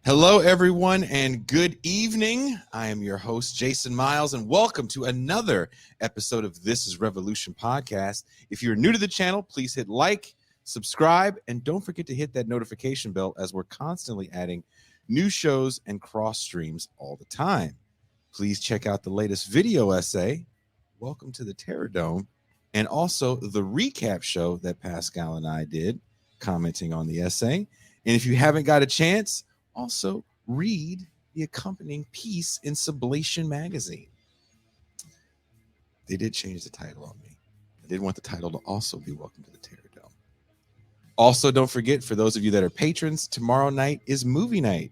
Hello, everyone, and good evening. I am your host, Jason Miles, and welcome to another episode of This is Revolution podcast. If you're new to the channel, please hit like, subscribe, and don't forget to hit that notification bell as we're constantly adding new shows and cross streams all the time. Please check out the latest video essay, Welcome to the Terror Dome, and also the recap show that Pascal and I did, commenting on the essay. And if you haven't got a chance, also read the accompanying piece in Sublation magazine. They did change the title on me. I did want the title to also be Welcome to the Terror Dome. Also, don't forget, for those of you that are patrons, tomorrow night is movie night.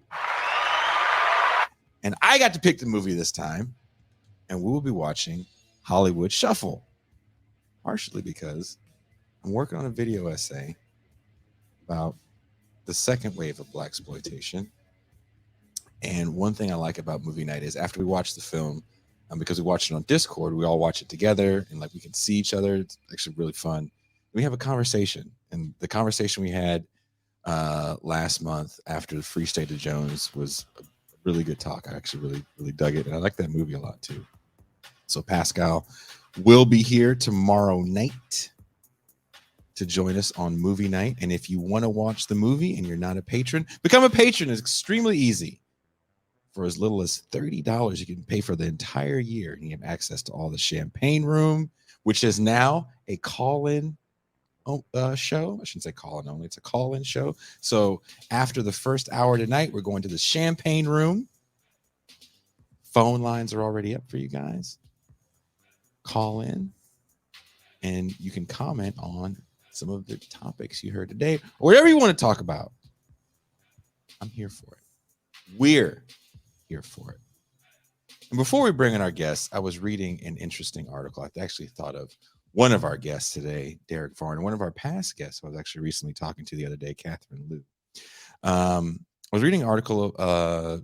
And I got to pick the movie this time, and we will be watching Hollywood Shuffle, partially because I'm working on a video essay about the second wave of blaxploitation. And one thing I like about movie night is after we watch the film, because we watch it on Discord, we all watch it together and like we can see each other. It's actually really fun. We have a conversation, and the conversation we had last month after the Free State of Jones was a really good talk. I actually really dug it, and I like that movie a lot too. So Pascal will be here tomorrow night to join us on movie night. And if you want to watch the movie and you're not a patron, become a patron. It's extremely easy. For as little as $30, you can pay for the entire year, and you have access to all the champagne room, which is now a call-in show. I shouldn't say call-in only. It's a call-in show. So after the first hour tonight, we're going to the champagne room. Phone lines are already up for you guys. Call in, and you can comment on some of the topics you heard today, or whatever you want to talk about. I'm here for it. We're here for it. And before we bring in our guests, I was reading an interesting article. I actually thought of one of our guests today, Derick Varn, one of our past guests I was actually recently talking to the other day, Catherine Liu. I was reading an article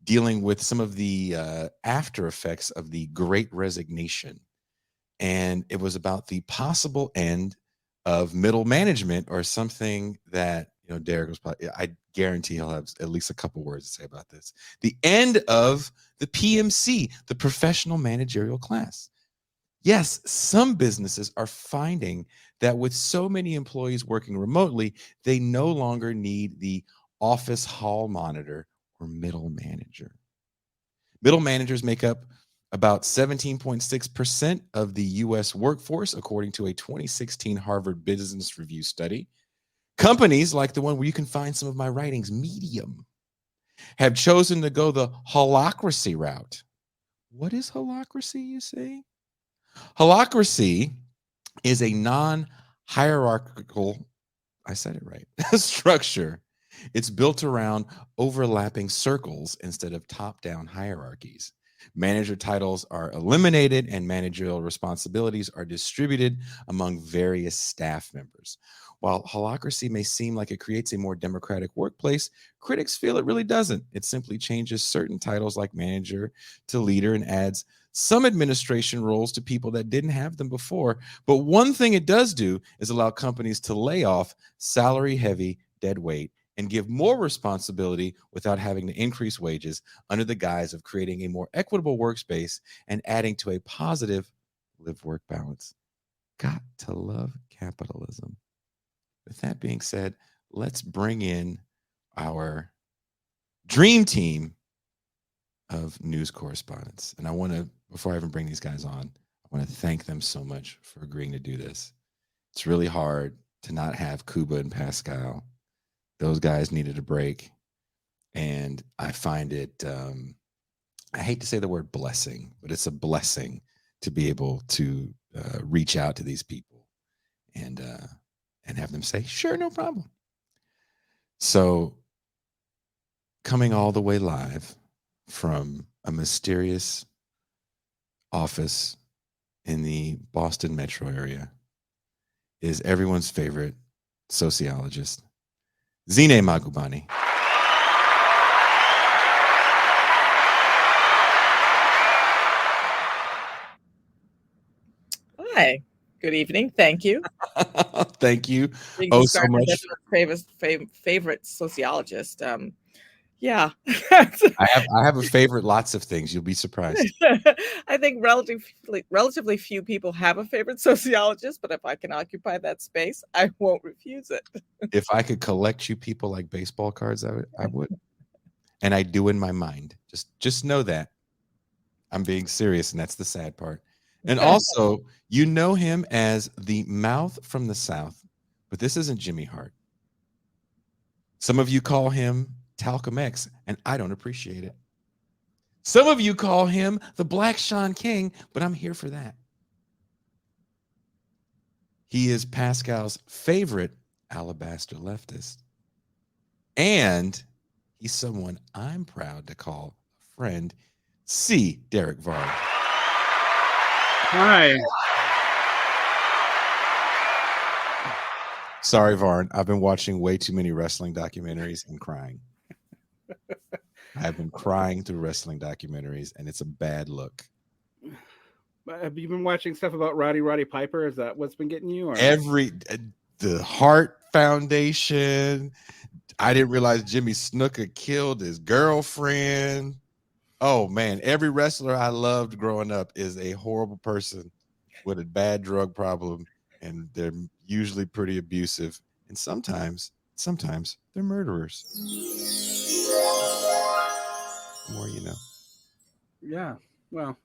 dealing with some of the after effects of the Great Resignation. And it was about the possible end of middle management, or something that, Derick was probably, I guarantee he'll have at least a couple words to say about this. The end of the PMC, the professional managerial class. Yes, some businesses are finding that with so many employees working remotely, they no longer need the office hall monitor or middle manager. Middle managers make up about 17.6% of the U.S. workforce, according to a 2016 Harvard Business Review study. Companies like the one where you can find some of my writings, Medium, have chosen to go the holacracy route. What is holacracy, you say? Holacracy is a non-hierarchical, I said it right, structure. It's built around overlapping circles instead of top-down hierarchies. Manager titles are eliminated and managerial responsibilities are distributed among various staff members. While holacracy may seem like it creates a more democratic workplace, critics feel it really doesn't. It simply changes certain titles like manager to leader and adds some administration roles to people that didn't have them before. But one thing it does do is allow companies to lay off salary-heavy dead weight and give more responsibility without having to increase wages, under the guise of creating a more equitable workspace and adding to a positive live-work balance. Got to love capitalism. With that being said, let's bring in our dream team of news correspondents. And I want to, before I even bring these guys on, I want to thank them so much for agreeing to do this. It's really hard to not have Kuba and Pascal. Those guys needed a break. And I find it, I hate to say the word blessing, but it's a blessing to be able to reach out to these people and have them say, sure, no problem. So coming all the way live from a mysterious office in the Boston metro area is everyone's favorite sociologist, Zine Magubane. Hi. Good evening. Thank you. Thank you. Being Oh, so much. favorite sociologist. Yeah. I have a favorite. Lots of things. You'll be surprised. I think relatively few people have a favorite sociologist, but if I can occupy that space, I won't refuse it. If I could collect you people like baseball cards, I would. And I do in my mind. Just know that. I'm being serious, and that's the sad part. And also, you know him as the mouth from the South, but this isn't Jimmy Hart. Some of you call him Talcum X, and I don't appreciate it. Some of you call him the Black Sean King, but I'm here for that. He is Pascal's favorite alabaster leftist. And he's someone I'm proud to call a friend. C. Derick Varn. Hi. Sorry, Varn. I've been watching way too many wrestling documentaries and crying. I've been crying through wrestling documentaries, and it's a bad look. Have you been watching stuff about Roddy Piper? Is that what's been getting you? Or? The Hart Foundation. I didn't realize Jimmy Snuka killed his girlfriend. Oh man, every wrestler I loved growing up is a horrible person with a bad drug problem, and they're usually pretty abusive, and sometimes they're murderers. The more you know. Yeah. Well,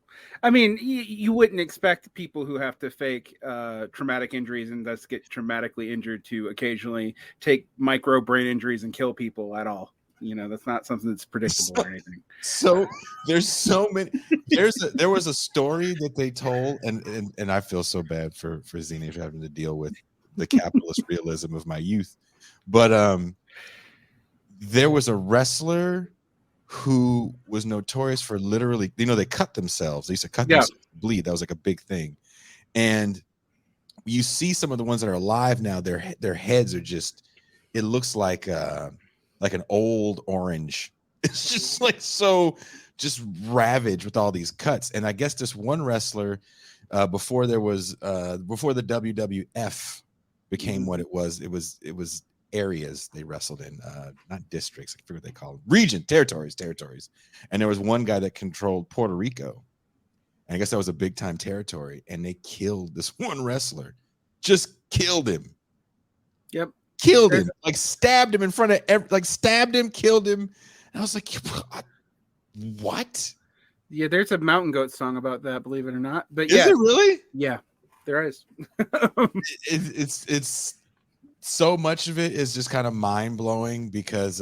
I mean, you wouldn't expect people who have to fake traumatic injuries and thus get traumatically injured to occasionally take micro brain injuries and kill people at all. You know, that's not something that's predictable or anything. So there's so many. There was a story that they told, and I feel so bad for Zine having to deal with the capitalist realism of my youth. But there was a wrestler who was notorious for literally, they cut themselves. They used to cut themselves to bleed. That was like a big thing. And you see some of the ones that are alive now, their heads are just, it looks like an old orange. It's just like so just ravaged with all these cuts. And I guess this one wrestler, before the WWF became what it was areas they wrestled in, not districts, I forget what they call them, territories. And there was one guy that controlled Puerto Rico. And I guess that was a big time territory. And they killed this one wrestler, just killed him. Yep. Killed him, like stabbed him in front of stabbed him, killed him. And I was like, what? Yeah, there's a Mountain Goat song about that, believe it or not. But is it really? Yeah, there is. It's so much of it is just kind of mind blowing because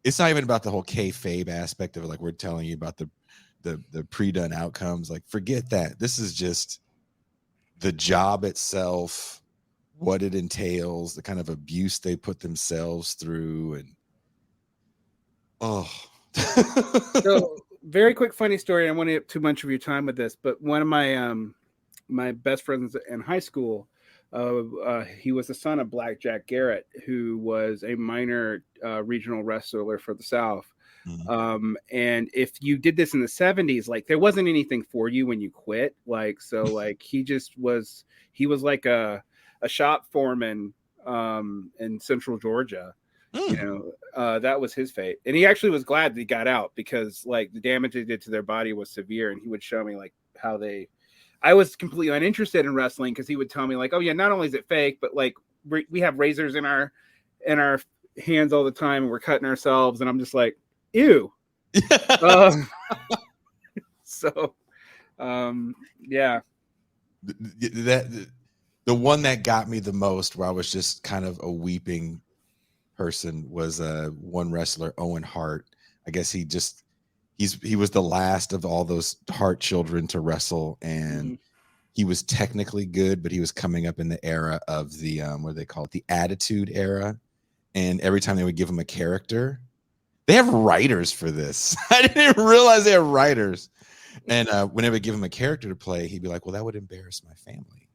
it's not even about the whole kayfabe aspect of it. Like we're telling you about the pre-done outcomes. Like forget that. This is just the job itself, what it entails, the kind of abuse they put themselves through, and So very quick funny story. I don't want to get too much of your time with this, but one of my my best friends in high school, he was the son of Black Jack Garrett, who was a minor regional wrestler for the South. Mm-hmm. And if you did this in the 70s, like there wasn't anything for you when you quit. Like, so like he was like a shop foreman in Central Georgia. You know, that was his fate. And he actually was glad that he got out because like the damage they did to their body was severe. And he would show me like how I was completely uninterested in wrestling because he would tell me like, oh yeah, not only is it fake, but like we have razors in our hands all the time and we're cutting ourselves. And I'm just like, ew. So yeah. The one that got me the most, where I was just kind of a weeping person, was one wrestler, Owen Hart. I guess he was the last of all those Hart children to wrestle, and he was technically good, but he was coming up in the era of the what do they call it, the Attitude Era. And every time they would give him a character, they have writers for this. I didn't realize they have writers. And when they would give him a character to play, he'd be like, well, that would embarrass my family.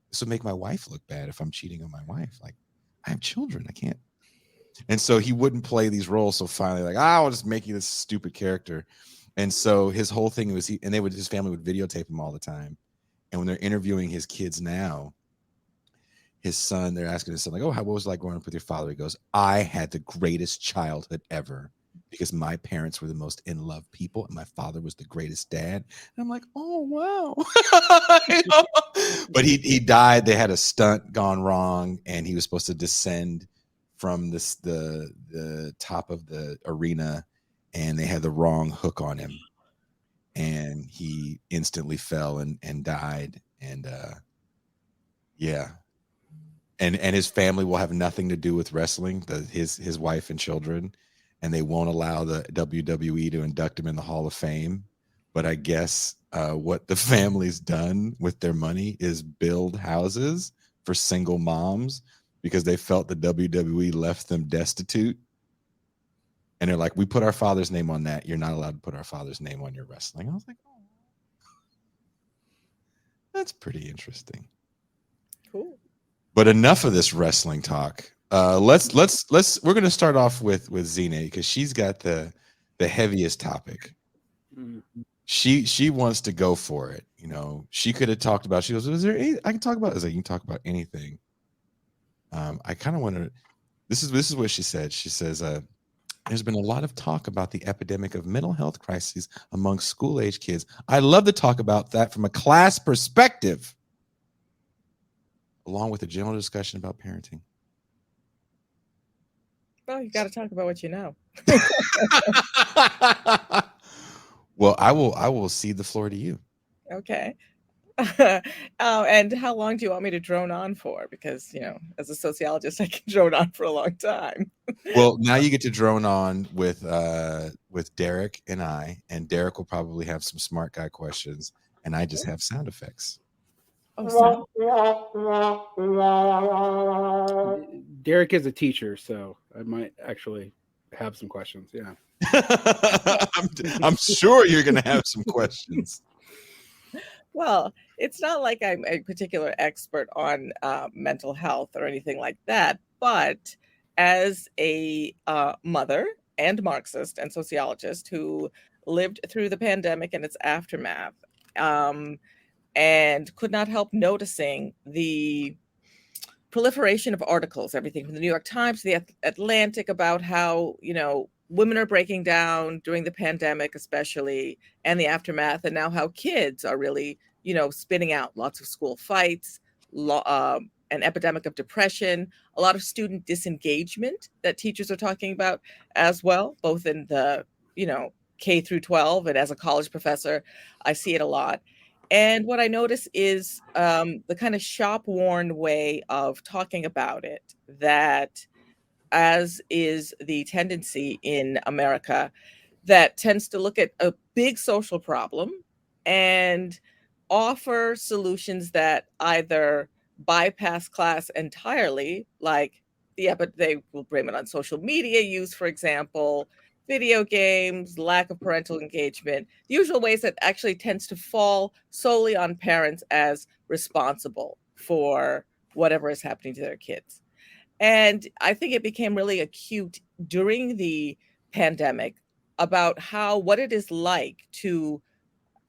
This would make my wife look bad if I'm cheating on my wife. Like, I have children, I can't. And so he wouldn't play these roles. So finally, like, I'll just make you this stupid character. And so his whole thing was his family would videotape him all the time. And when they're interviewing his kids now, his son, they're asking his son, like, oh, what was it like growing up with your father? He goes, I had the greatest childhood ever because my parents were the most in love people and my father was the greatest dad. And I'm like, oh, wow. But he died. They had a stunt gone wrong and he was supposed to descend from the top of the arena and they had the wrong hook on him. And he instantly fell and died. And yeah. And his family will have nothing to do with wrestling, his wife and children, and they won't allow the WWE to induct him in the Hall of Fame. But I guess what the family's done with their money is build houses for single moms because they felt the WWE left them destitute. And they're like, we put our father's name on that. You're not allowed to put our father's name on your wrestling. I was like, oh, that's pretty interesting. Cool. But enough of this wrestling talk. We're going to start off with Zine because she's got the heaviest topic. She wants to go for it. You know, she could have talked about. She goes, "Is there any I can talk about?" I was like, "You can talk about anything." I kind of want to. This is what she said. She says, "There's been a lot of talk about the epidemic of mental health crises among school-age kids. I love to talk about that from a class perspective." Along with a general discussion about parenting. Well, you got to talk about what you know. Well, I will cede the floor to you. Okay. And how long do you want me to drone on for? Because, you know, as a sociologist, I can drone on for a long time. Well, now you get to drone on with Derick and I, and Derick will probably have some smart guy questions, and I just have sound effects. Oh, Derick is a teacher, so I might actually have some questions. Yeah. I'm sure you're going to have some questions. Well, it's not like I'm a particular expert on mental health or anything like that, but as a mother and Marxist and sociologist who lived through the pandemic and its aftermath, and could not help noticing the proliferation of articles, everything from the New York Times to the Atlantic, about how, you know, women are breaking down during the pandemic, especially, and the aftermath, and now how kids are really, you know, spinning out lots of school fights, an epidemic of depression, a lot of student disengagement that teachers are talking about as well, both in the, you know, K through 12, and as a college professor, I see it a lot. And what I notice is the kind of shop-worn way of talking about it, that, as is the tendency in America, that tends to look at a big social problem and offer solutions that either bypass class entirely, like they will blame it on social media use, for example, video games, lack of parental engagement, the usual ways that actually tends to fall solely on parents as responsible for whatever is happening to their kids. And I think it became really acute during the pandemic about what it is like to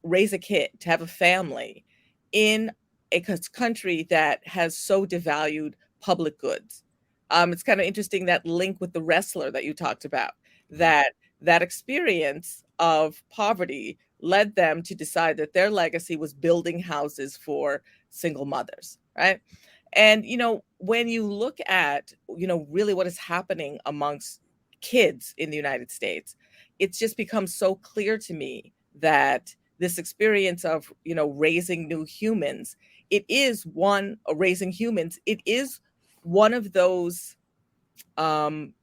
raise a kid, to have a family in a country that has so devalued public goods. It's kind of interesting, that link with the wrestler that you talked about, that experience of poverty led them to decide that their legacy was building houses for single mothers, right? And, you know, when you look at, you know, really what is happening amongst kids in the United States, it's just become so clear to me that this experience of, you know, raising new humans, raising humans, it is one of those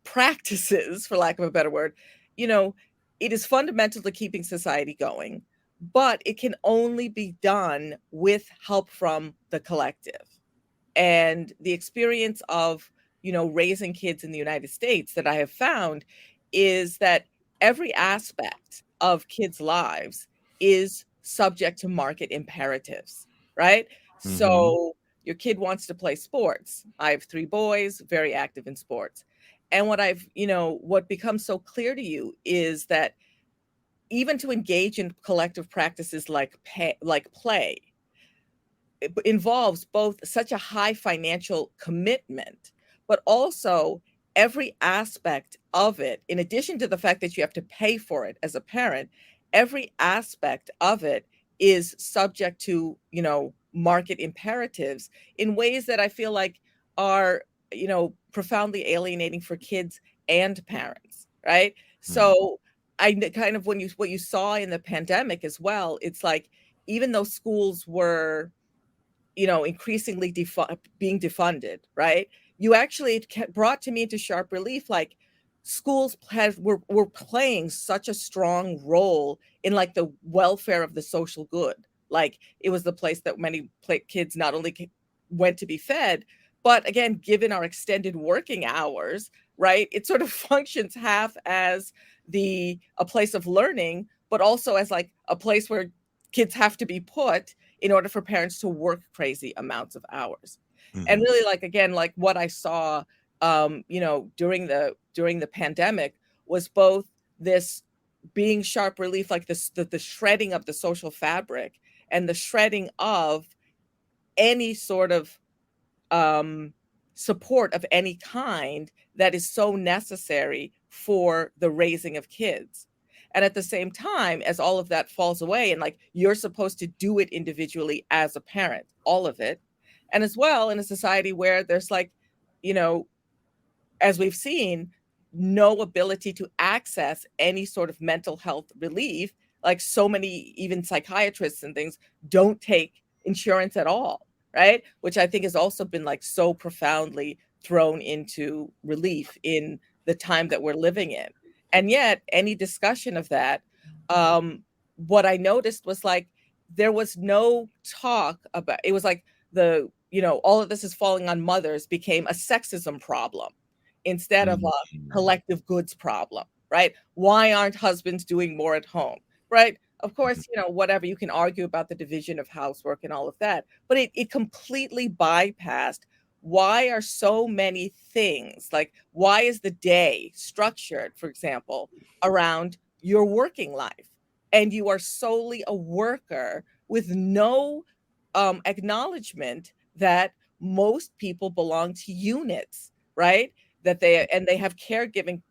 practices, for lack of a better word. You know, it is fundamental to keeping society going, but it can only be done with help from the collective. And the experience of, you know, raising kids in the United States that I have found is that every aspect of kids' lives is subject to market imperatives, right? Mhm. So your kid wants to play sports. I have 3 boys, very active in sports. And what becomes so clear to you is that even to engage in collective practices like play, it involves both such a high financial commitment, but also every aspect of it, in addition to the fact that you have to pay for it as a parent, every aspect of it is subject to, market imperatives in ways that I feel like are, profoundly alienating for kids and parents, right? So kind of what you saw in the pandemic as well, it's like, even though schools were, increasingly being defunded, right? You actually brought to me into sharp relief, like schools were playing such a strong role in like the welfare of the social good. Like it was the place that many kids not only went to be fed, but again, given our extended working hours, right? It sort of functions half as a place of learning, but also as like a place where kids have to be put in order for parents to work crazy amounts of hours. And really, like, again, like what I saw, during the pandemic was both this being sharp relief, like the shredding of the social fabric and the shredding of any sort of support of any kind that is so necessary for the raising of kids. And at the same time, as all of that falls away, and like you're supposed to do it individually as a parent, all of it. And as well, in a society where there's like, as we've seen, no ability to access any sort of mental health relief, like so many, even psychiatrists and things don't take insurance at all, right? Which I think has also been like so profoundly thrown into relief in the time that we're living in. And yet, any discussion of that, what I noticed was like there was no talk about it. Was like all of this is falling on mothers became a sexism problem instead of a collective goods problem, right? Why aren't husbands doing more at home, right? Of course, whatever, you can argue about the division of housework and all of that, but it completely bypassed why are so many things, like why is the day structured, for example, around your working life, and you are solely a worker with no acknowledgement that most people belong to units, right? That they have caregiving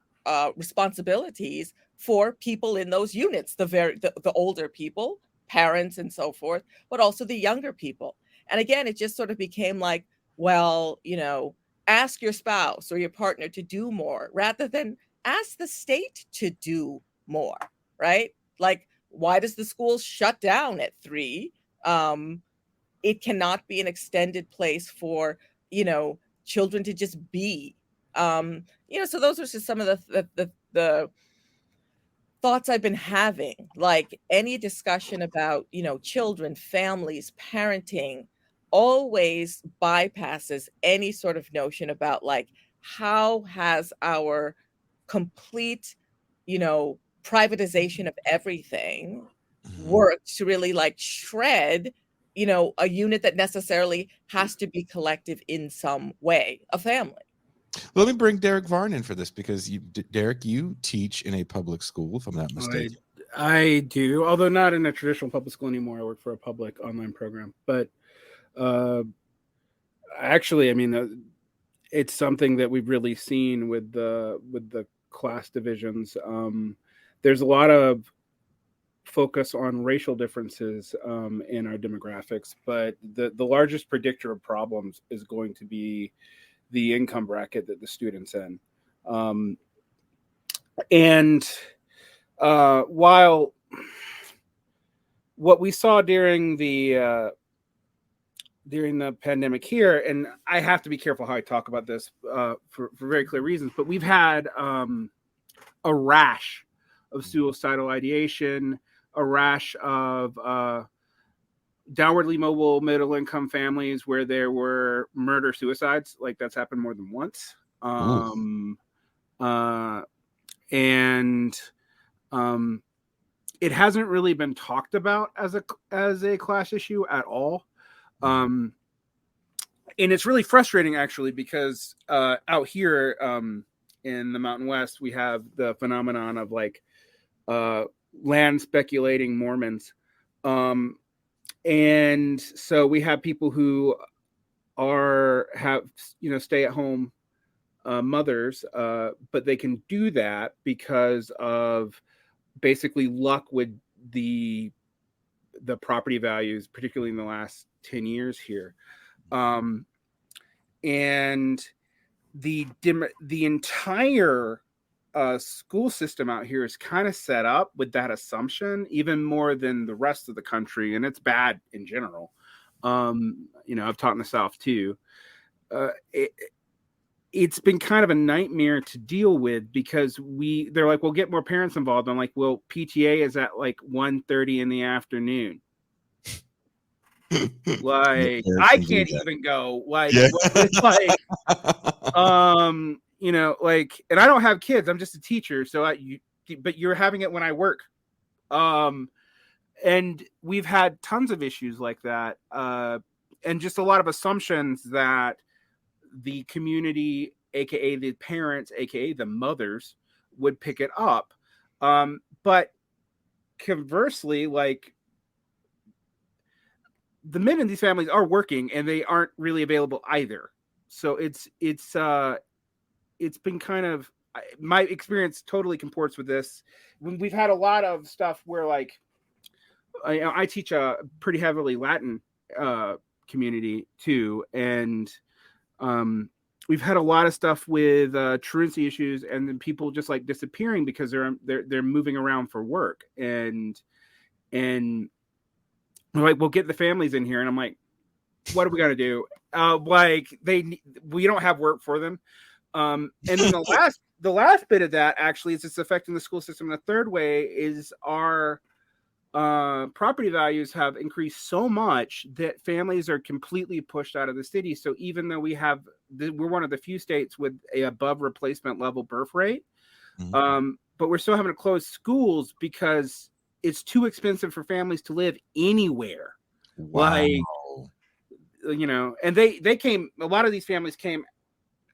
responsibilities for people in those units, the older people, parents and so forth, but also the younger people. And again, it just sort of became like, well, ask your spouse or your partner to do more rather than ask the state to do more, right? Like, why does the school shut down at 3? It cannot be an extended place for, children to just be. So those are just some of the thoughts I've been having. Like any discussion about, children, families, parenting always bypasses any sort of notion about like how has our complete, privatization of everything worked to really like shred, a unit that necessarily has to be collective in some way, a family. Let me bring Derick Varn in for this because Derick, you teach in a public school, if I'm not mistaken. I do, although not in a traditional public school anymore. I work for a public online program, but actually, I mean, it's something that we've really seen with the class divisions. There's a lot of focus on racial differences in our demographics, but the largest predictor of problems is going to be the income bracket that the student's in. While what we saw during the pandemic here, and I have to be careful how I talk about this for very clear reasons, but we've had a rash of suicidal ideation, a rash of downwardly mobile middle-income families where there were murder-suicides. Like that's happened more than once. It hasn't really been talked about as a class issue at all. And it's really frustrating actually, because out here in the Mountain West, we have the phenomenon of like land speculating Mormons. And so we have people who have stay at home mothers, but they can do that because of basically luck with the property values, particularly in the last 10 years here. And the entire school system out here is kind of set up with that assumption, even more than the rest of the country, and it's bad in general. I've taught in the South too. It's been kind of a nightmare to deal with because they're like, we'll get more parents involved. I'm like, well, PTA is at like 1:30 in the afternoon. Like, I can't even go. Like, like, like, and I don't have kids. I'm just a teacher. So but you're having it when I work. And we've had tons of issues like that. And just a lot of assumptions that the community, aka the parents, aka the mothers, would pick it up. But conversely, like, the men in these families are working and they aren't really available either. So it's been kind of, my experience totally comports with this. We've had a lot of stuff where, like, I teach a pretty heavily Latin community too, and we've had a lot of stuff with truancy issues, and then people just like disappearing because they're moving around for work, and we're like, we'll get the families in here, and I'm like, what are we gonna do? Like, we don't have work for them. And then the last bit of that actually is it's affecting the school system. And the third way is our property values have increased so much that families are completely pushed out of the city. So even though we're one of the few states with a above replacement level birth rate, but we're still having to close schools because it's too expensive for families to live anywhere. Wow. Like, and a lot of these families came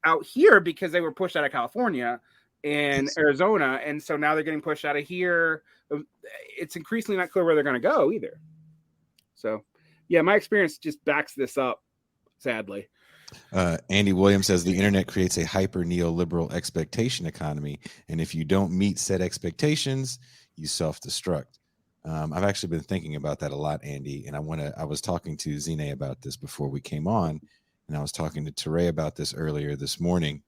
out here because they were pushed out of California and Arizona, and so now they're getting pushed out of here. It's increasingly not clear where they're going to go either. So, yeah, my experience just backs this up, sadly. Andy Williams says the internet creates a hyper neoliberal expectation economy, and if you don't meet said expectations, you self-destruct. I've actually been thinking about that a lot, Andy, and I was talking to Zine about this before we came on, and I was talking to Teray about this earlier this morning.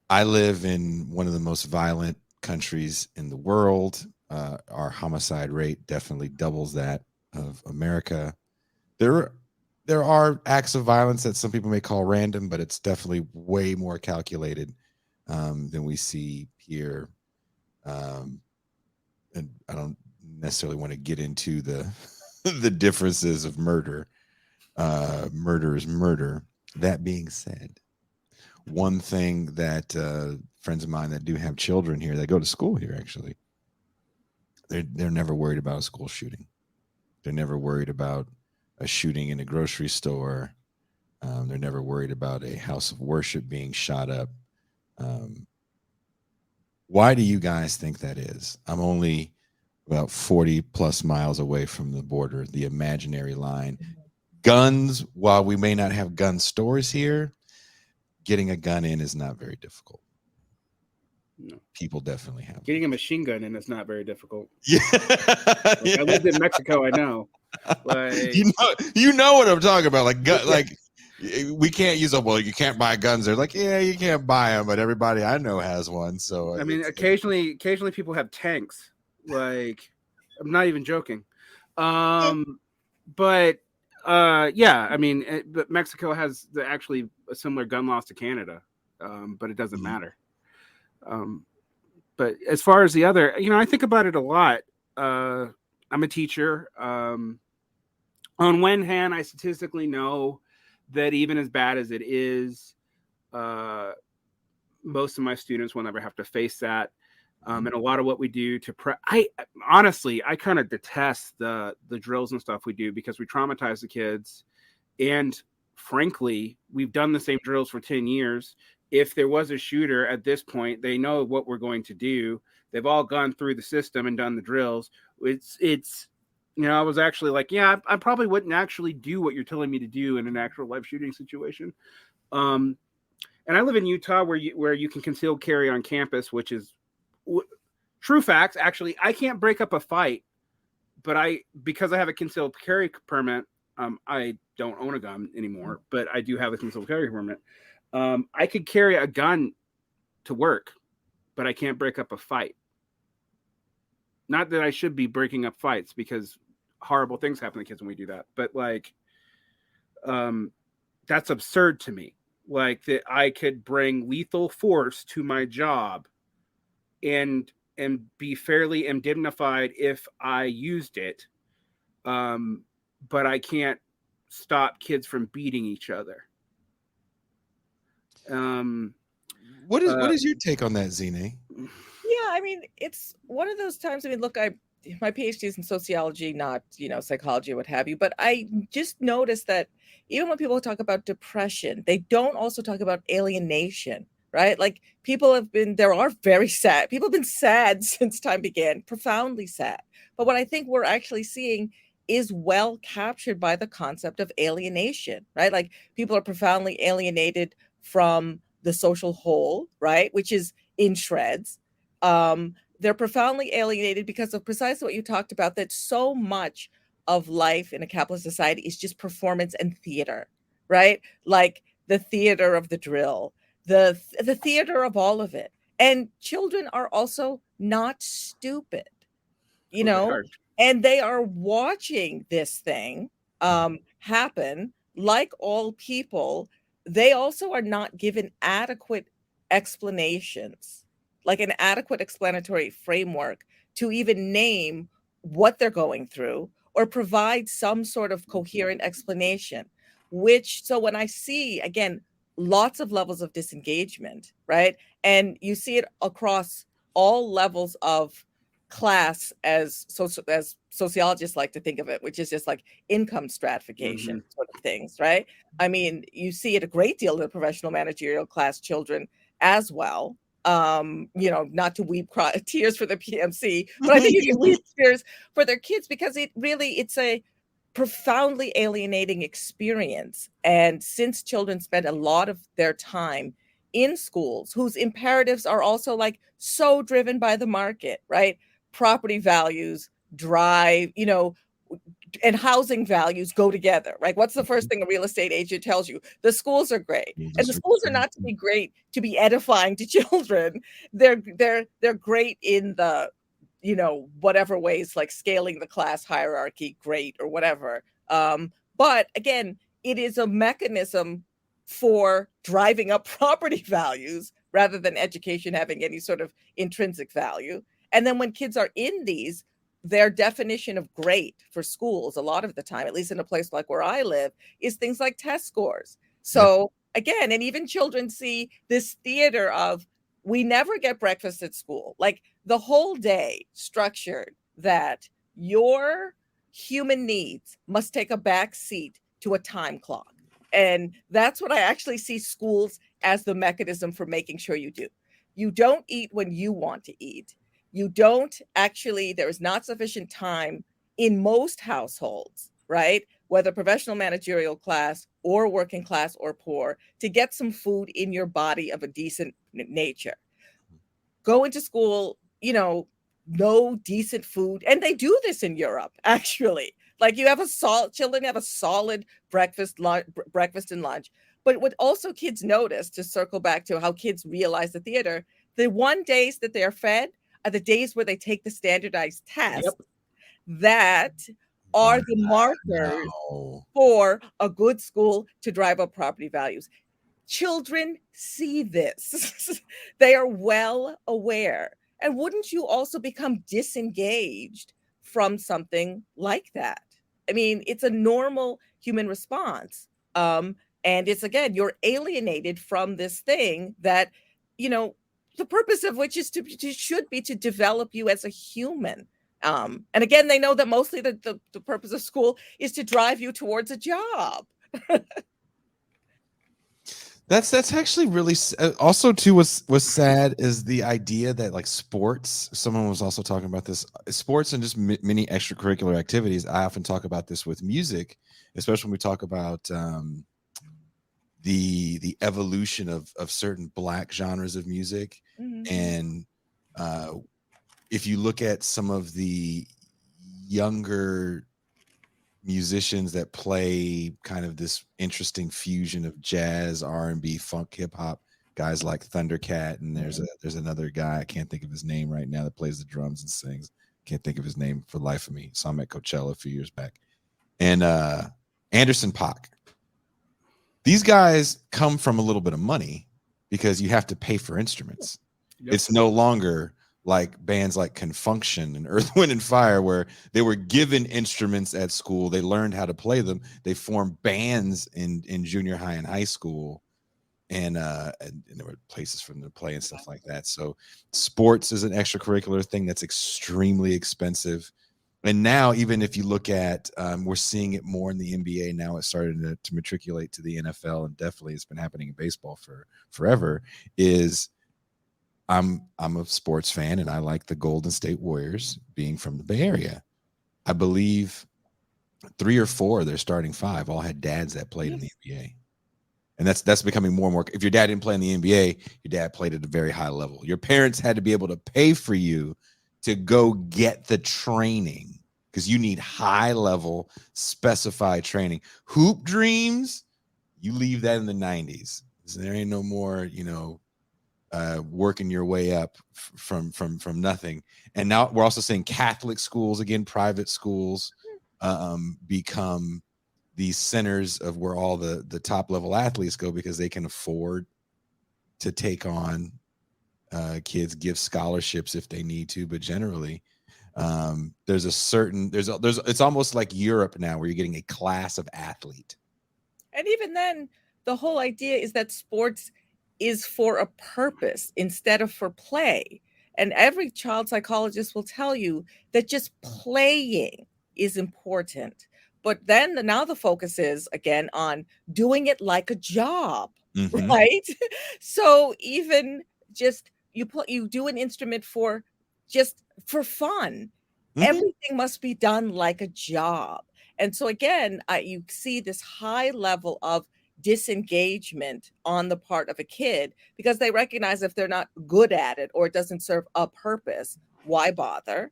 I live in one of the most violent countries in the world. Our homicide rate definitely doubles that of America. There are acts of violence that some people may call random, but it's definitely way more calculated than we see here. And I don't necessarily want to get into the the differences of murder. Murder is murder. That being said, one thing that friends of mine that do have children here, they go to school here actually, they're never worried about a school shooting. They're never worried about a shooting in a grocery store. They're never worried about a house of worship being shot up. Why do you guys think that is? I'm only about 40 plus miles away from the border, the imaginary line. Guns, while we may not have gun stores here, getting a gun in is not very difficult. No. People definitely have. Getting a machine gun in is not very difficult. Yeah. Like, I lived in Mexico, I know. Like, you know what I'm talking about. Like we can't use them. Well, you can't buy guns. They're like, yeah, you can't buy them, but everybody I know has one. So I mean, occasionally people have tanks. Like, I'm not even joking. But yeah, I mean, but Mexico has actually a similar gun laws to Canada, but it doesn't matter. But as far as the other, I think about it a lot. I'm a teacher. On one hand, I statistically know that even as bad as it is, most of my students will never have to face that. And a lot of what we do to I honestly kind of detest the drills and stuff we do because we traumatize the kids. And frankly, we've done the same drills for 10 years if there was a shooter at this point, they know what we're going to do. They've all gone through the system and done the drills. It's I was actually like, yeah, I probably wouldn't actually do what you're telling me to do in an actual live shooting situation. And I live in Utah where you can concealed carry on campus, which is true facts. Actually, I can't break up a fight, but because I have a concealed carry permit, I don't own a gun anymore, but I do have a concealed carry permit. I could carry a gun to work, but I can't break up a fight. Not that I should be breaking up fights, because horrible things happen to kids when we do that. But like, that's absurd to me. Like that I could bring lethal force to my job and be fairly indemnified if I used it. But I can't stop kids from beating each other. What is your take on that, Zine? Yeah, I mean, it's one of those times. I mean, look, my PhD is in sociology, not psychology or what have you. But I just noticed that even when people talk about depression, they don't also talk about alienation, right? Like there are very sad people have been sad since time began, profoundly sad. But what I think we're actually seeing is well captured by the concept of alienation, right? Like people are profoundly alienated from the social whole, right? Which is in shreds. They're profoundly alienated because of precisely what you talked about, that so much of life in a capitalist society is just performance and theater, right? Like the theater of the drill, the theater of all of it. And children are also not stupid, and they are watching this thing happen. Like all people, they also are not given adequate explanations, like an adequate explanatory framework to even name what they're going through or provide some sort of coherent explanation. So when I see, again, lots of levels of disengagement, right? And you see it across all levels of class, as sociologists like to think of it, which is just like income stratification sort of things, right? I mean, you see it a great deal in the professional managerial class children as well. Not to weep tears for the PMC, but I think you can weep tears for their kids, because it's a profoundly alienating experience. And since children spend a lot of their time in schools whose imperatives are also like so driven by the market, right? Property values drive, and housing values go together, right? What's the first thing a real estate agent tells you? The schools are great. And the schools are not to be great to be edifying to children. They're great in the, whatever ways, like scaling the class hierarchy, great, or whatever. But again, it is a mechanism for driving up property values rather than education having any sort of intrinsic value. And then when kids are in these, their definition of great for schools, a lot of the time, at least in a place like where I live, is things like test scores. So again, and even children see this theater of, we never get breakfast at school. Like the whole day structured that your human needs must take a back seat to a time clock. And that's what I actually see schools as the mechanism for making sure you do. You don't eat when you want to eat. You don't actually, there is not sufficient time in most households, right? Whether professional managerial class or working class or poor, to get some food in your body of a decent nature. Go into school, no decent food. And they do this in Europe, actually. Like children have a solid breakfast and lunch. But what also kids notice, to circle back to how kids realize the theater, the days that they're fed are the days where they take the standardized tests that are the markers for a good school to drive up property values. Children see this. They are well aware. And wouldn't you also become disengaged from something like that? I mean, it's a normal human response. And it's, again, you're alienated from this thing that, the purpose of which is should be to develop you as a human. And again, they know that mostly the purpose of school is to drive you towards a job. That's actually really also too what's sad is the idea that like sports. Someone was also talking about this sports and just many extracurricular activities. I often talk about this with music, especially when we talk about the evolution of certain Black genres of music. Mm-hmm. And if you look at some of the younger musicians that play kind of this interesting fusion of jazz, R&B, funk, hip hop, guys like Thundercat, and there's another guy, I can't think of his name right now, that plays the drums and sings. Can't think of his name for the life of me. Saw him at Coachella a few years back. And Anderson .Paak. These guys come from a little bit of money because you have to pay for instruments. Yep. It's no longer like bands like Confunction and Earth, Wind and Fire, where they were given instruments at school. They learned how to play them. They formed bands in junior high and high school. And there were places for them to play and stuff like that. So sports is an extracurricular thing that's extremely expensive. And now, even if you look at, we're seeing it more in the NBA now. It's starting to matriculate to the NFL, and definitely it's been happening in baseball for forever. Is I'm a sports fan, and I like the Golden State Warriors, being from the Bay Area. I believe 3 or 4 of their starting 5 all had dads that played in the NBA. And that's becoming more and more. If your dad didn't play in the NBA, your dad played at a very high level. Your parents had to be able to pay for you to go get the training, because you need high level specified training. Hoop dreams, you leave that in the 90s. There ain't no more, working your way up from nothing. And now we're also seeing Catholic schools, again, private schools, become these centers of where all the top level athletes go, because they can afford to take on kids, give scholarships if they need to. But generally, there's it's almost like Europe now, where you're getting a class of athlete. And even then, the whole idea is that sports is for a purpose instead of for play. And every child psychologist will tell you that just playing is important. But then now the focus is again on doing it like a job, right? So even just you do an instrument for fun. Everything must be done like a job. And so again, you see this high level of disengagement on the part of a kid, because they recognize if they're not good at it or it doesn't serve a purpose, why bother?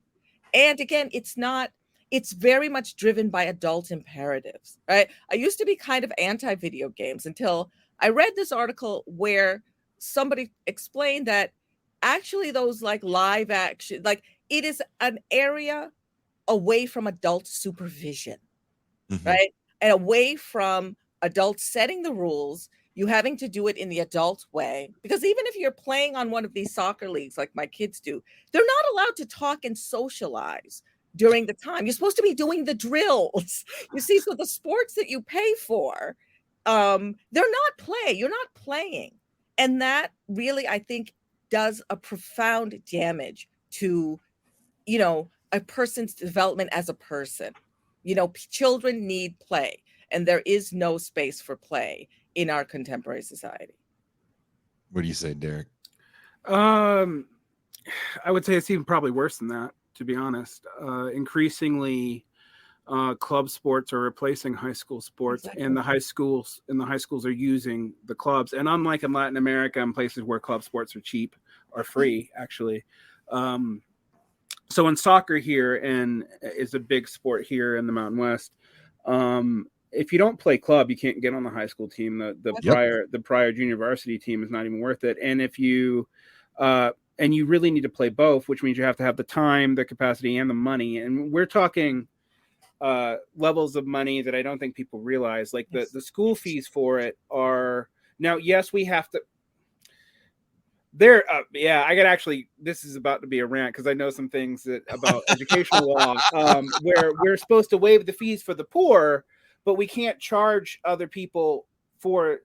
And again, it's very much driven by adult imperatives, right? I used to be kind of anti-video games until I read this article where somebody explained that actually those like live action, like it is an area away from adult supervision, right? And away from adults setting the rules, you having to do it in the adult way. Because even if you're playing on one of these soccer leagues like my kids do, they're not allowed to talk and socialize during the time. You're supposed to be doing the drills. You see, so the sports that you pay for, they're not play. You're not playing. And that really, I think, does a profound damage to, a person's development as a person. Children need play, and there is no space for play in our contemporary society. What do you say, Derick? I would say it's even probably worse than that, to be honest. Increasingly, club sports are replacing high school sports, exactly. And the high schools are using the clubs. And unlike in Latin America and places where club sports are cheap or free, actually. So in soccer here, and is a big sport here in the Mountain West, if you don't play club, you can't get on the high school team. The prior junior varsity team is not even worth it. And if you and you really need to play both, which means you have to have the time, the capacity, and the money. And we're talking levels of money that I don't think people realize. Like the school fees for it are now. Yes, we have to. I got this is about to be a rant because I know some things about educational law where we're supposed to waive the fees for the poor, but we can't charge other people for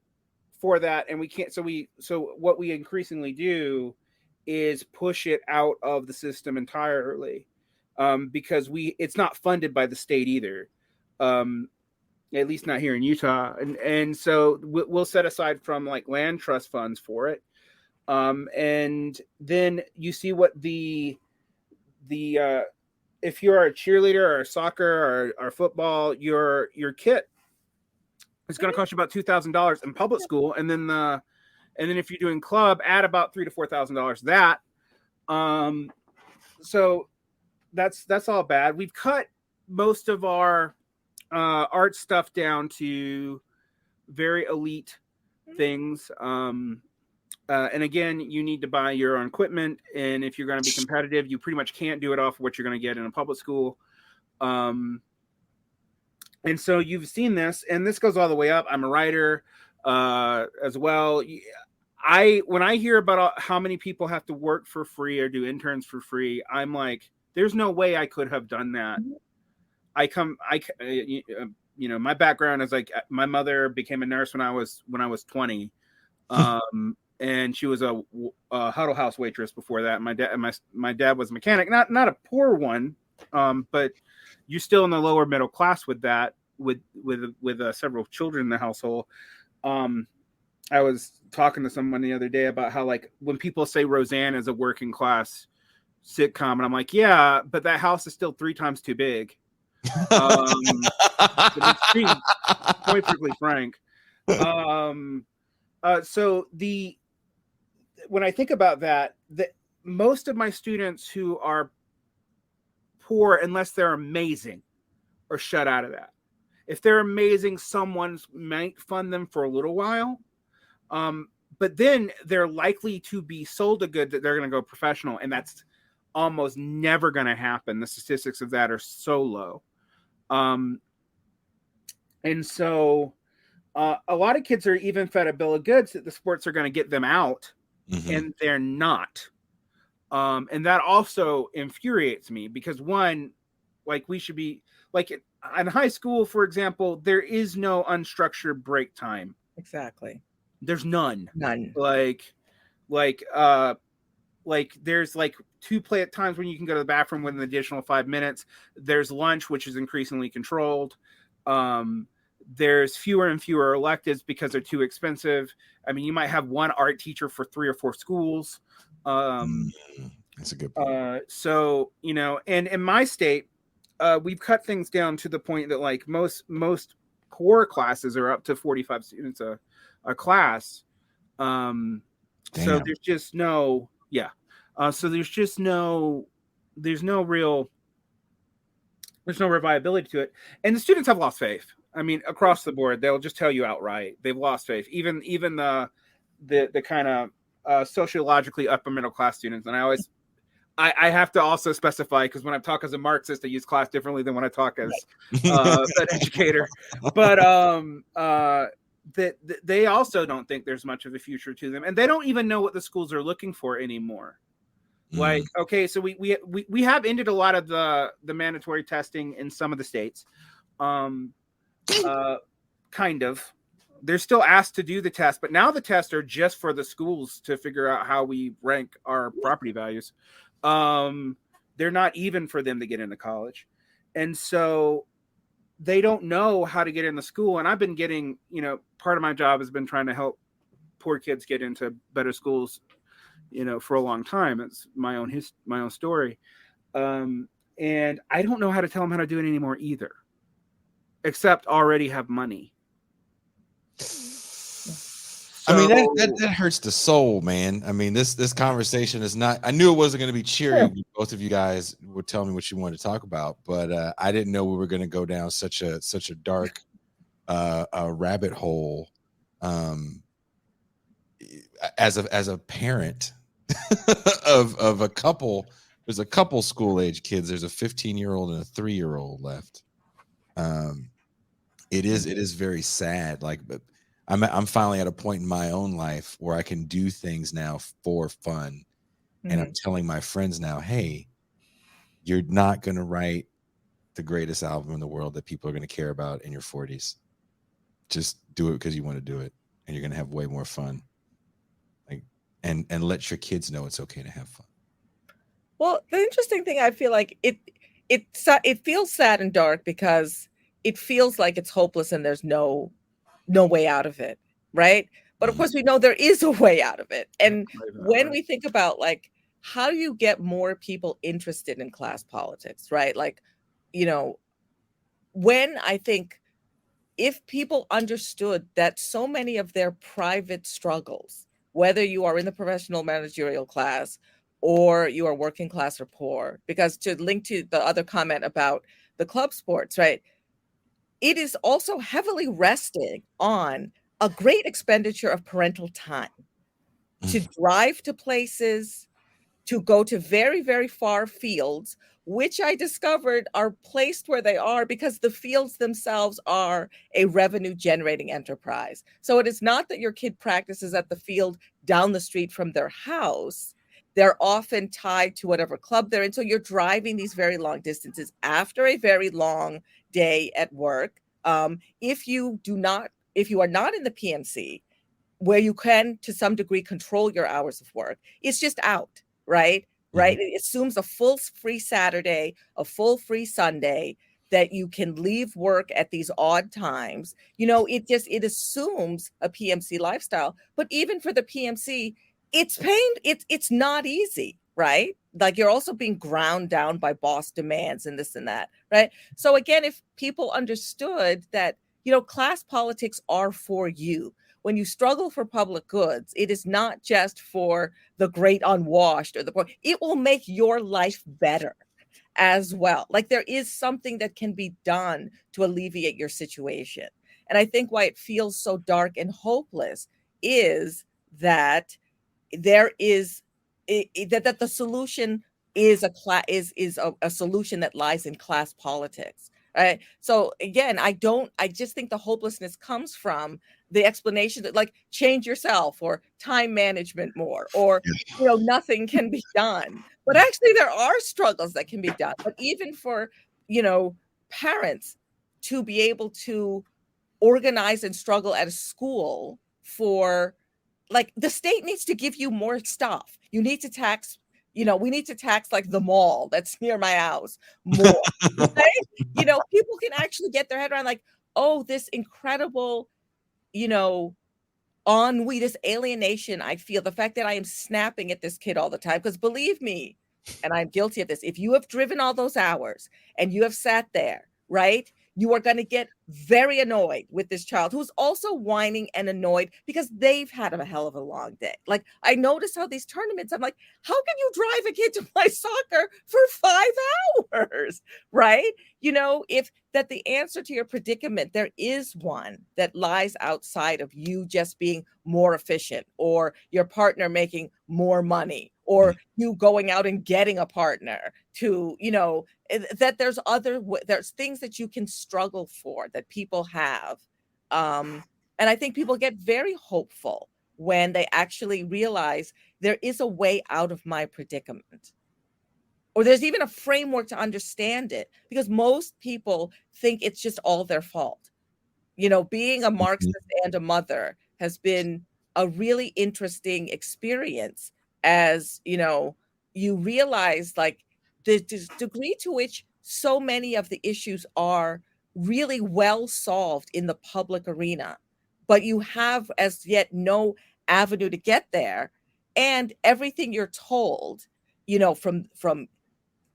that, and we can't. So what we increasingly do is push it out of the system entirely, because it's not funded by the state either. at least not here in Utah. And so we'll set aside from like land trust funds for it. And then you see what the if you're a cheerleader or soccer or football, your kit is going to cost you about $2,000 in public school, and then if you're doing club, add about $3,000 to $4,000 that. So that's all bad. We've cut most of our art stuff down to very elite things. And again, you need to buy your own equipment. And if you're going to be competitive, you pretty much can't do it off what you're going to get in a public school. And so you've seen this, and this goes all the way up. I'm a writer as well. When I hear about how many people have to work for free or do interns for free, I'm like, there's no way I could have done that. My background is like, my mother became a nurse when I was 20. And she was a Huddle House waitress before that. My dad was a mechanic, not a poor one, but you're still in the lower middle class with that, with several children in the household. I was talking to someone the other day about how, like, when people say Roseanne is a working class sitcom, and I'm like, yeah, but that house is still 3 times too big. Being perfectly frank. So when I think about that, most of my students who are poor, unless they're amazing, are shut out of that. If they're amazing, someone might fund them for a little while. But then they're likely to be sold a good that they're going to go professional. And that's almost never going to happen. The statistics of that are so low. And so a lot of kids are even fed a bill of goods that the sports are going to get them out, and they're not. And that also infuriates me because, one, like, we should be like in high school, for example, there is no unstructured break time. Exactly. There's none. Like there's like 2 play at times when you can go to the bathroom with an additional 5 minutes. There's lunch, which is increasingly controlled. There's fewer and fewer electives because they're too expensive. I mean, you might have one art teacher for 3 or 4 schools. That's a good point. So, and in my state, we've cut things down to the point that, like, most core classes are up to 45 students a class. So there's just no, there's no viability to it. And the students have lost faith. I mean, across the board, they'll just tell you outright they've lost faith. Even the kind of sociologically upper middle class students. And I have to also specify, because when I talk as a Marxist, I use class differently than when I talk as an educator. But that they also don't think there's much of a future to them, and they don't even know what the schools are looking for anymore. Like, okay, so we have ended a lot of the mandatory testing in some of the states. Kind of. They're still asked to do the test, but now the tests are just for the schools to figure out how we rank our property values. They're not even for them to get into college. And so they don't know how to get into school. And I've been getting, part of my job has been trying to help poor kids get into better schools, for a long time. It's my own story. And I don't know how to tell them how to do it anymore either, except already have money. I mean, that hurts the soul, man. I mean, this conversation is not, I knew it wasn't going to be cheery. Yeah. Both of you guys would tell me what you wanted to talk about, but I didn't know we were going to go down such a dark rabbit hole. As a parent of a couple, there's a couple school age kids. There's a 15-year-old and a 3-year-old left. It is very sad. Like, but I'm finally at a point in my own life where I can do things now for fun. And I'm telling my friends now, hey, you're not going to write the greatest album in the world that people are going to care about in your 40s. Just do it because you want to do it, and you're going to have way more fun. Like, and let your kids know it's okay to have fun. Well, the interesting thing, I feel like it feels sad and dark because it feels like it's hopeless and there's no way out of it, right? But of course, we know there is a way out of it. And when we think about like, how do you get more people interested in class politics, right? Like, you know, when I think if people understood that so many of their private struggles, whether you are in the professional managerial class or you are working class or poor, because to link to the other comment about the club sports, right? It is also heavily resting on a great expenditure of parental time to drive to places, to go to very, very far fields, which I discovered are placed where they are because the fields themselves are a revenue generating enterprise. So it is not that your kid practices at the field down the street from their house. They're often tied to whatever club they're in. So you're driving these very long distances after a very long day at work. If you are not in the PMC, where you can to some degree control your hours of work, it's just out, right? Right. It assumes a full free Saturday, a full free Sunday, that you can leave work at these odd times. You know, it assumes a PMC lifestyle. But even for the PMC, it's not easy, right? Like you're also being ground down by boss demands and this and that, right? So again, if people understood that, you know, class politics are for you. When you struggle for public goods, it is not just for the great unwashed or the poor. It will make your life better as well. Like there is something that can be done to alleviate your situation. And I think why it feels so dark and hopeless is that there is that the solution is a solution that lies in class politics. Right. So again, I just think the hopelessness comes from the explanation that like change yourself or time management more or, you know, nothing can be done. But actually there are struggles that can be done. But even for, you know, parents to be able to organize and struggle at a school for, like, the state needs to give you more stuff. You need to tax, you know, we need to tax like the mall that's near my house more. Right? You know, people can actually get their head around like, oh, this incredible, you know, ennui, this alienation I feel, the fact that I am snapping at this kid all the time. Because believe me, and I'm guilty of this, if you have driven all those hours and you have sat there, right, you are going to get very annoyed with this child who's also whining and annoyed because they've had a hell of a long day. Like I notice how these tournaments, I'm like, how can you drive a kid to play soccer for 5 hours? Right? You know, if that the answer to your predicament, there is one that lies outside of you just being more efficient or your partner making more money or you going out and getting a partner to, you know, that there's things that you can struggle for that people have. And I think people get very hopeful when they actually realize there is a way out of my predicament. Or there's even a framework to understand it, because most people think it's just all their fault. You know, being a Marxist and a mother has been a really interesting experience as, you know, you realize like the degree to which so many of the issues are really well solved in the public arena, but you have as yet no avenue to get there. And everything you're told, you know, from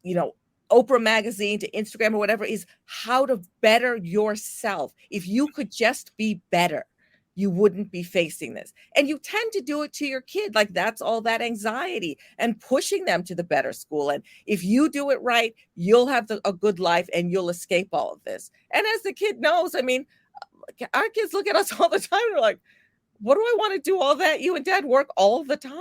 you know, Oprah magazine to Instagram or whatever is how to better yourself. If you could just be better, you wouldn't be facing this. And you tend to do it to your kid. Like that's all that anxiety and pushing them to the better school. And if you do it right, you'll have a good life and you'll escape all of this. And as the kid knows, I mean, our kids look at us all the time. They're like, what do I want to do all that? You and dad work all the time.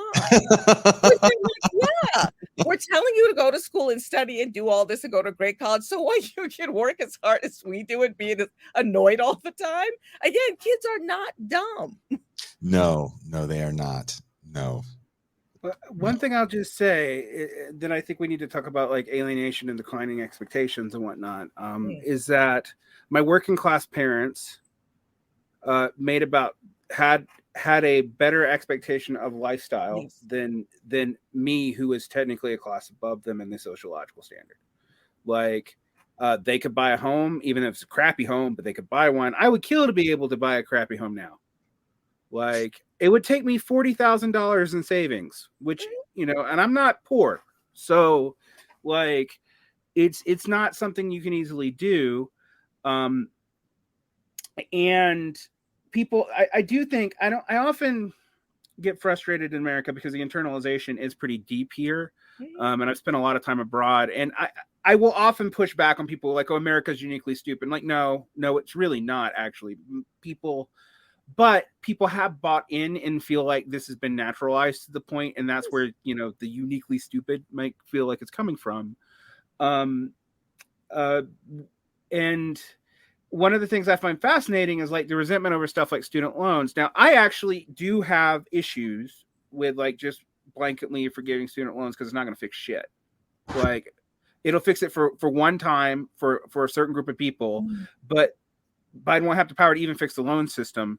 Yeah, we're telling you to go to school and study and do all this and go to great college. So why you can work as hard as we do and be annoyed all the time? Again, kids are not dumb. No, they are not. No. One thing I'll just say that I think we need to talk about, like alienation and declining expectations and whatnot, is that my working class parents had a better expectation of lifestyle than me, who is technically a class above them in the sociological standard. Like They could buy a home, even if it's a crappy home, but they could buy one. I would kill to be able to buy a crappy home now. Like, it would take me $40,000 in savings, which, you know, and I'm not poor. So, like, it's not something you can easily do. And people, I do think, I often get frustrated in America because the internalization is pretty deep here. And I've spent a lot of time abroad, and I will often push back on people like, oh, America's uniquely stupid. Like, no, it's really not actually. But people have bought in and feel like this has been naturalized to the point, and that's where, you know, the uniquely stupid might feel like it's coming from. And one of the things I find fascinating is like the resentment over stuff like student loans. Now, I actually do have issues with like just blanketly forgiving student loans because it's not going to fix shit. Like, it'll fix it for one time for a certain group of people, but Biden won't have the power to even fix the loan system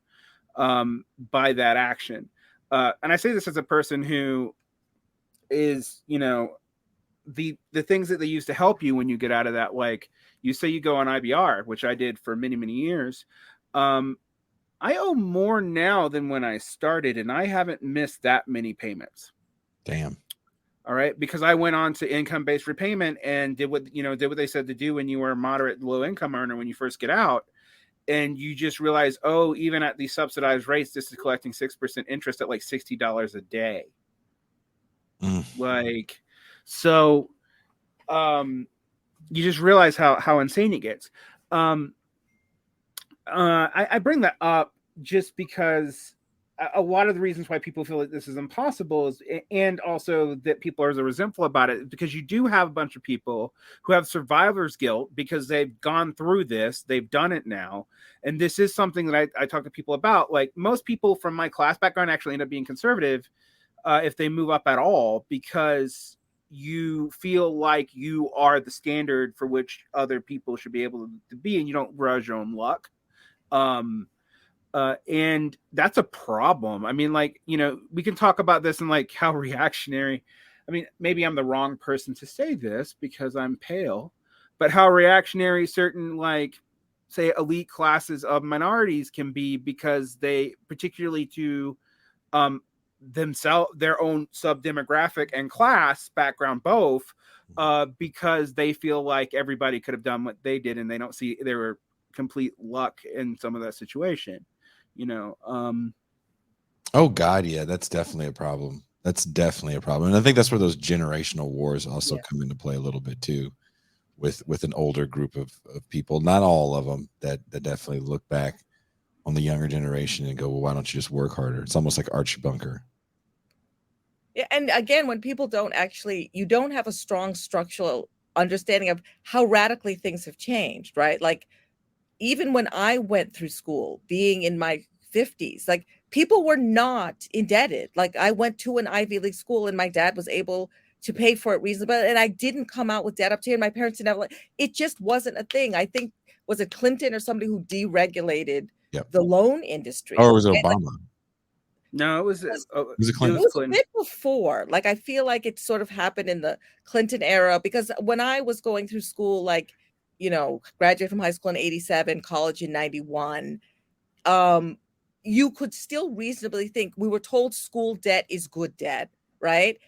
by that action. And I say this as a person who is, you know, the things that they use to help you when you get out of that, like you say you go on IBR, which I did for many, many years. I owe more now than when I started, and I haven't missed that many payments. Damn. All right, because I went on to income-based repayment and did what they said to do when you were a moderate low income earner when you first get out. And you just realize, oh, even at these subsidized rates, this is collecting 6% interest at like $60 a day. Like, so you just realize how insane it gets. I bring that up just because a lot of the reasons why people feel like this is impossible is, and also that people are resentful about it, because you do have a bunch of people who have survivor's guilt because they've gone through this, they've done it now. And this is something that I talk to people about. Like, most people from my class background actually end up being conservative if they move up at all, because you feel like you are the standard for which other people should be able to be, and you don't grudge your own luck. And that's a problem. I mean, like, you know, we can talk about this and like how reactionary, I mean, maybe I'm the wrong person to say this because I'm pale, but how reactionary certain, like, say, elite classes of minorities can be, because they, particularly to themselves, their own sub-demographic and class background both, because they feel like everybody could have done what they did, and they don't see they were complete luck in some of that situation, you know. Oh God, yeah, that's definitely a problem. That's definitely a problem, and I think that's where those generational wars also come into play a little bit too, with an older group of people. Not all of them that definitely look back on the younger generation and go, well, why don't you just work harder? It's almost like Archie Bunker. Yeah, and again, when people don't actually, you don't have a strong structural understanding of how radically things have changed, right? Like, even when I went through school, being in my 50s, like, people were not indebted. Like, I went to an Ivy League school and my dad was able to pay for it reasonably, and I didn't come out with debt up to here. And my parents didn't have, like, it just wasn't a thing. I think, was it Clinton or somebody who deregulated the loan industry? Or was it Obama? No, it was Clinton. It was a bit before. Like, I feel like it sort of happened in the Clinton era, because when I was going through school, like, you know, graduated from high school in 87, college in 91, you could still reasonably think, we were told school debt is good debt, right?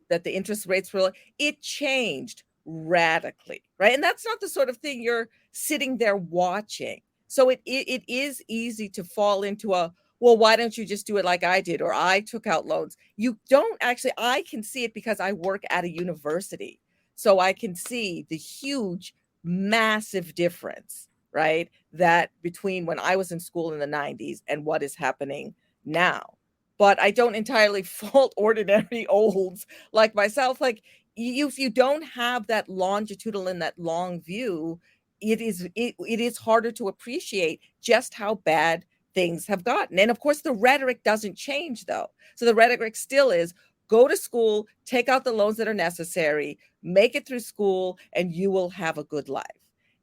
That the interest rates were, it changed radically, right? And that's not the sort of thing you're sitting there watching. So it is easy to fall into a, well, why don't you just do it like I did, or I took out loans? You don't actually. I can see it because I work at a university, so I can see the huge, massive difference, right? That between when I was in school in the 90s and what is happening now. But I don't entirely fault ordinary olds like myself. Like, if you don't have that longitudinal and that long view, it is harder to appreciate just how bad things have gotten. And of course, the rhetoric doesn't change, though. So the rhetoric still is, go to school, take out the loans that are necessary, make it through school, and you will have a good life.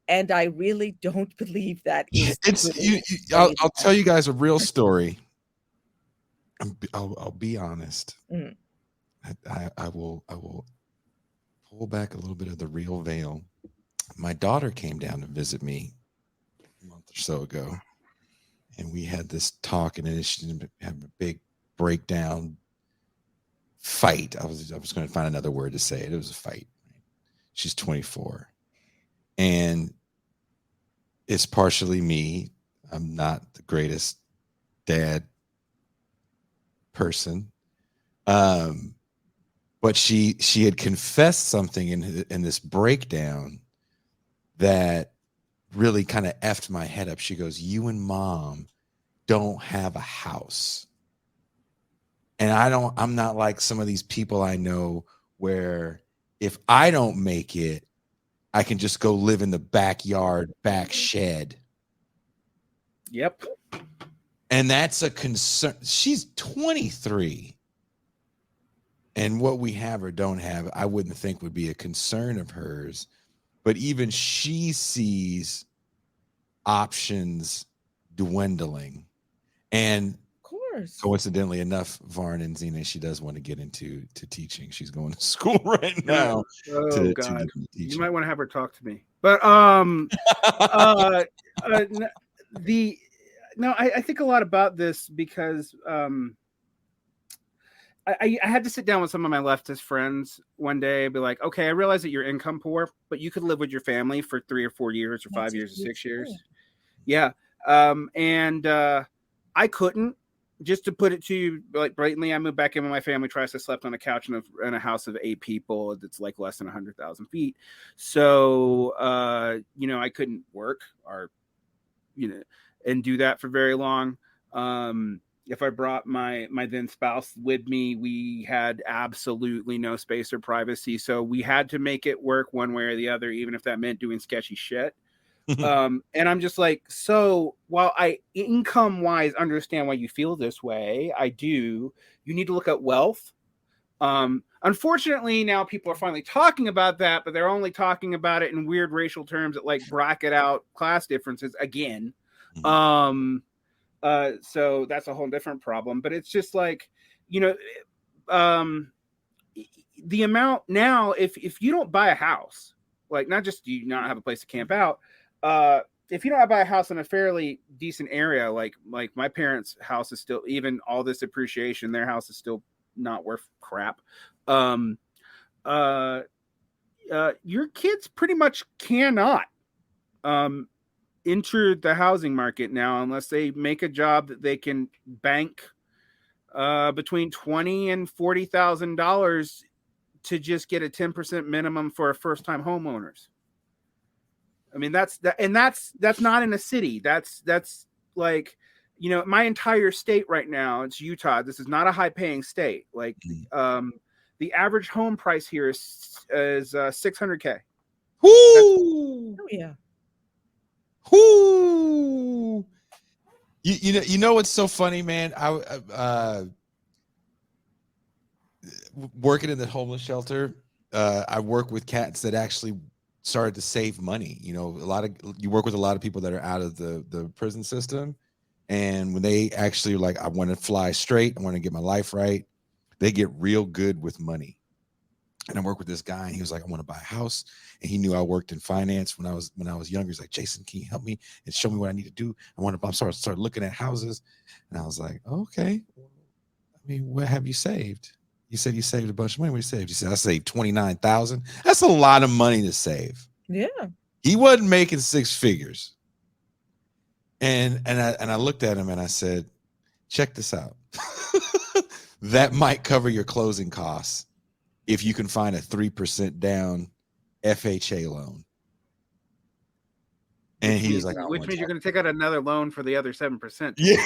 And I really don't believe that is. I'll tell you guys a real story. I'll be honest. I will pull back a little bit of the real veil my daughter came down to visit me a month or so ago, and we had this talk, and then she had a big breakdown fight. I was going to find another word to say it. It was a fight. She's 24, and it's partially me. I'm not the greatest dad person, but she had confessed something in this breakdown that really kind of effed my head up. She goes, "You and mom don't have a house." And I'm not like some of these people I know where if I don't make it, I can just go live in the backyard, back shed. Yep. And that's a concern. She's 23. And what we have or don't have, I wouldn't think would be a concern of hers. But even she sees options dwindling. And coincidentally enough, Varn and Zine, she does want to get into teaching. She's going to school right now. Oh God, you might want to have her talk to me. But I think a lot about this because I had to sit down with some of my leftist friends one day and be like, okay, I realize that you're income poor, but you could live with your family for 3 or 4 years or 5 years or 6 years. Yeah. And I couldn't. Just to put it to you, like blatantly, I moved back in with my family twice. I slept on a couch in a house of 8 people. That's like less than 100,000 feet. So, I couldn't work or, and do that for very long. If I brought my then spouse with me, we had absolutely no space or privacy. So we had to make it work one way or the other, even if that meant doing sketchy shit. And I'm just like, so while I income wise understand why you feel this way, I do, you need to look at wealth. Unfortunately, now people are finally talking about that, but they're only talking about it in weird racial terms that like bracket out class differences again. So that's a whole different problem, but it's just like, the amount now, if you don't buy a house, like not just do you not have a place to camp out, if you don't buy a house in a fairly decent area, like my parents' house is still, even all this appreciation, their house is still not worth crap. Your kids pretty much cannot enter the housing market now unless they make a job that they can bank between $20,000 and $40,000 to just get a 10% minimum for a first-time homeowners. I mean, that's not in a city. That's like, my entire state right now, it's Utah. This is not a high-paying state. Like, the average home price here is $600K. Woo! Oh yeah. Whoo! You know what's so funny, man? I working in the homeless shelter. I work with cats that actually started to save money. You work with a lot of people that are out of the prison system, and when they actually like, I want to fly straight, I want to get my life right, they get real good with money. And I work with this guy, and he was like, I want to buy a house. And he knew I worked in finance when I was younger. He's like, Jason, can you help me and show me what I need to do? I'm start looking at houses. And I was like, okay. I mean, what have you saved? You said you saved a bunch of money. What you saved? He said, I saved $29,000. That's a lot of money to save. Yeah. He wasn't making 6 figures. And I looked at him and I said, check this out. That might cover your closing costs if you can find a 3% down FHA loan. And he was like, which means you're going to take out another loan for the other 7%. Yeah.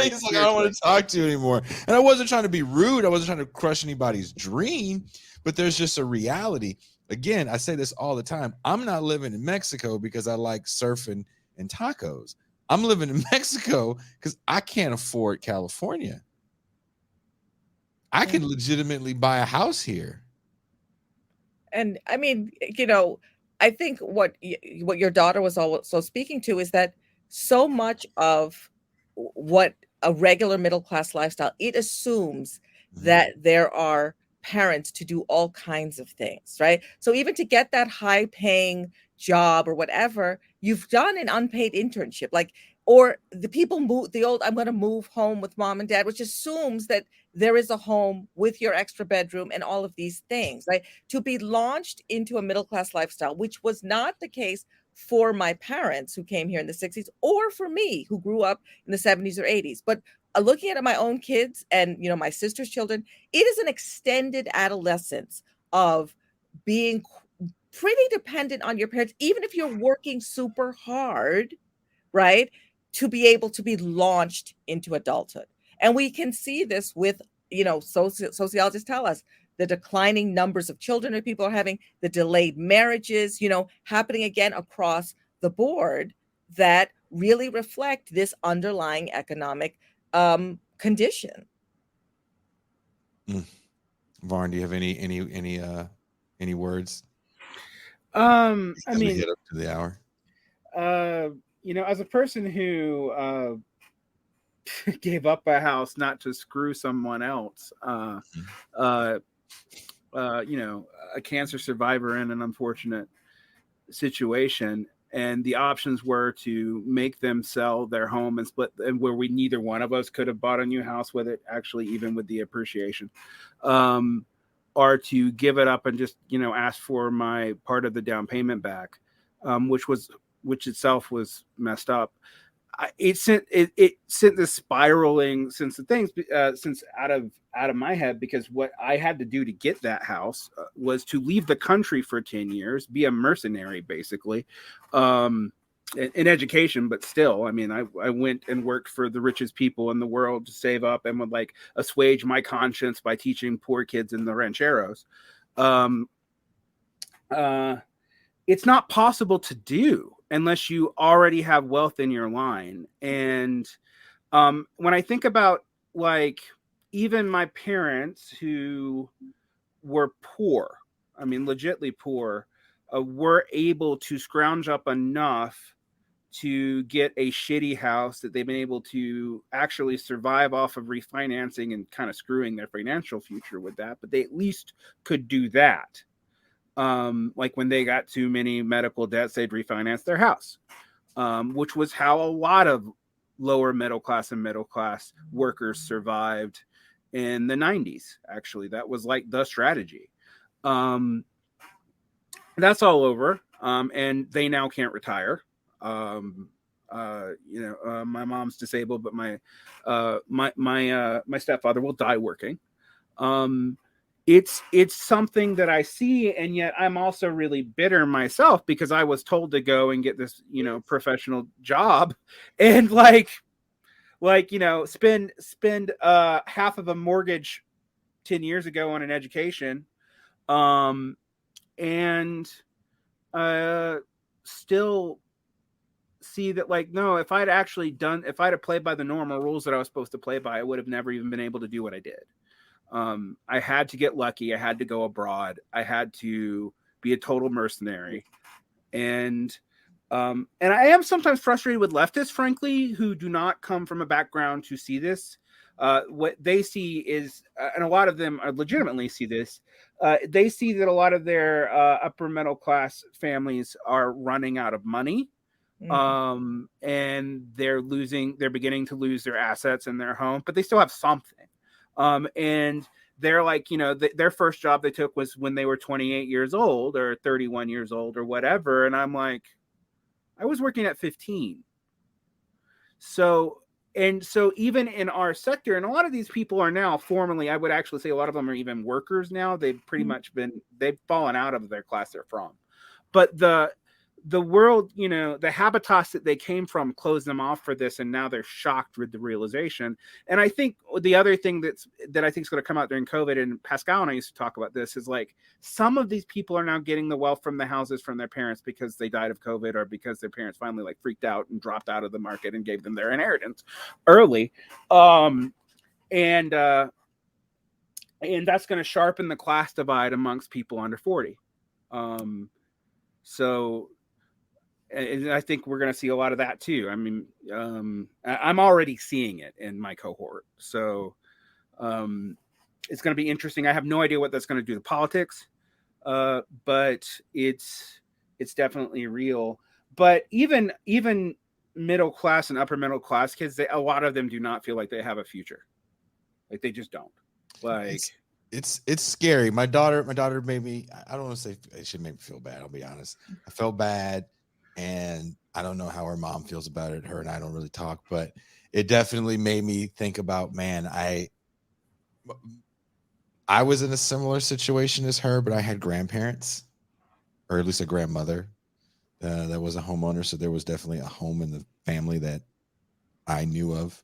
He's like, I don't want to talk to you anymore. And I wasn't trying to be rude. I wasn't trying to crush anybody's dream, but there's just a reality. Again, I say this all the time. I'm not living in Mexico because I like surfing and tacos. I'm living in Mexico because I can't afford California. I can legitimately buy a house here. And I mean, I think what your daughter was also speaking to is that so much of what a regular middle class lifestyle, it assumes that there are parents to do all kinds of things, right? So even to get that high paying job or whatever, you've done an unpaid internship, like, or the people move the old, I'm going to move home with mom and dad, which assumes that there is a home with your extra bedroom and all of these things, right? To be launched into a middle class lifestyle, which was not the case for my parents who came here in the 60s, or for me who grew up in the 70s or 80s. But looking at my own kids and, you know, my sister's children, it is an extended adolescence of being pretty dependent on your parents, even if you're working super hard, right, to be able to be launched into adulthood. And we can see this with, you know, sociologists tell us the declining numbers of children that people are having, the delayed marriages, you know, happening again across the board, that really reflect this underlying economic condition. Varn, do you have any words? I As we mean, head up to the hour. you know, as a person who gave up a house not to screw someone else, you know, a cancer survivor in an unfortunate situation, and the options were to make them sell their home and split, and where we neither one of us could have bought a new house with it, actually, even with the appreciation, or to give it up and just, you know, ask for my part of the down payment back, which itself was messed up. It sent this spiraling since the things since out of my head, because what I had to do to get that house was to leave the country for 10 years, be a mercenary basically, in education, but still, I mean, I went and worked for the richest people in the world to save up and would like assuage my conscience by teaching poor kids in the rancheros. It's not possible to do unless you already have wealth in your line. And when I think about, like, even my parents who were poor, I mean, legitly poor, were able to scrounge up enough to get a shitty house that they've been able to actually survive off of refinancing and kind of screwing their financial future with that. But they at least could do that. Like when they got too many medical debts, they'd refinance their house, which was how a lot of lower middle class and middle class workers survived in the 90s. Actually, that was like the strategy. That's all over, and they now can't retire. You know, my mom's disabled, but my stepfather will die working. It's something that I see, and yet I'm also really bitter myself because I was told to go and get this, you know, professional job, and like you know, spend half of a mortgage 10 years ago on an education, and still see that, like, no, if I'd played by the normal rules that I was supposed to play by, I would have never even been able to do what I did. I had to get lucky. I had to go abroad. I had to be a total mercenary. And I am sometimes frustrated with leftists, frankly, who do not come from a background to see this. What they see is, and a lot of them legitimately see this, they see that a lot of their upper middle class families are running out of money. And they're beginning to lose their assets in their home, but they still have something. And they're like, you know, their first job they took was when they were 28 years old or 31 years old or whatever. And I'm like, I was working at 15. So even in our sector, and a lot of these people are now formally, I would actually say a lot of them are even workers now. They've pretty much they've fallen out of their class they're from. But the world, you know, the habitats that they came from closed them off for this, and now they're shocked with the realization. And I think the other thing that I think is going to come out during COVID, and Pascal and I used to talk about this, is like some of these people are now getting the wealth from the houses from their parents because they died of COVID, or because their parents finally like freaked out and dropped out of the market and gave them their inheritance early. And that's going to sharpen the class divide amongst people under 40. So, and I think we're going to see a lot of that too. I mean, I'm already seeing it in my cohort. So, it's going to be interesting. I have no idea what that's going to do to politics, but it's definitely real. But even middle class and upper middle class kids, a lot of them do not feel like they have a future. Like they just don't. Like it's scary. My daughter made me. I don't want to say it should make me feel bad. I'll be honest. I felt bad, and I don't know how her mom feels about it. Her and I don't really talk, but it definitely made me think about, man, I was in a similar situation as her, but I had grandparents, or at least a grandmother that was a homeowner. So there was definitely a home in the family that I knew of.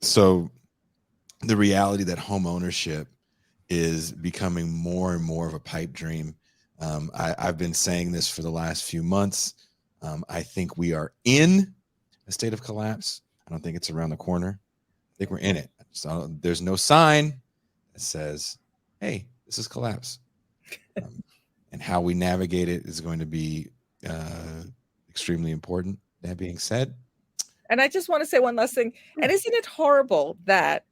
So the reality that home ownership is becoming more and more of a pipe dream. I've been saying this for the last few months. I think we are in a state of collapse. I don't think it's around the corner. I think we're in it. So there's no sign that says, hey, this is collapse. And how we navigate it is going to be extremely important. That being said. And I just want to say one last thing. And isn't it horrible that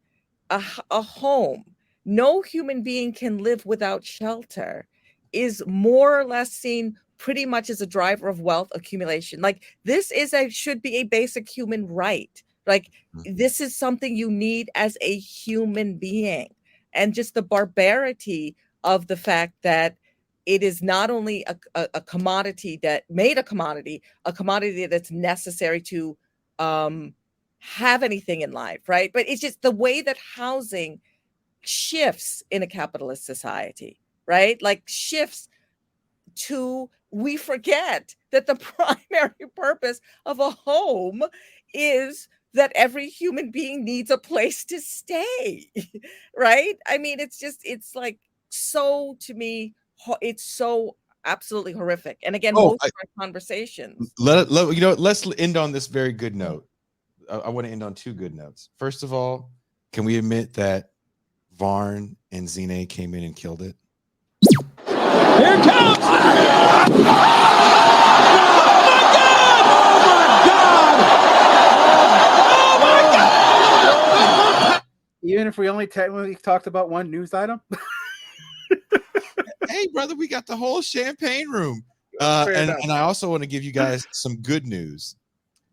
a home, no human being can live without shelter, is more or less seen pretty much as a driver of wealth accumulation? Like this should be a basic human right. Like this is something you need as a human being. And just the barbarity of the fact that it is not only a commodity that made a commodity that's necessary to have anything in life, right? But it's just the way that housing shifts in a capitalist society, right? Like shifts to, we forget that the primary purpose of a home is that every human being needs a place to stay, right? I mean, it's like, so to me, it's so absolutely horrific. And again, most of our conversations. Let's end on this very good note. I want to end on two good notes. First of all, can we admit that Varn and Zine came in and killed it? Here it comes! Oh my God! Even if we only technically talked about one news item. Hey, brother, we got the whole champagne room. And I also want to give you guys some good news.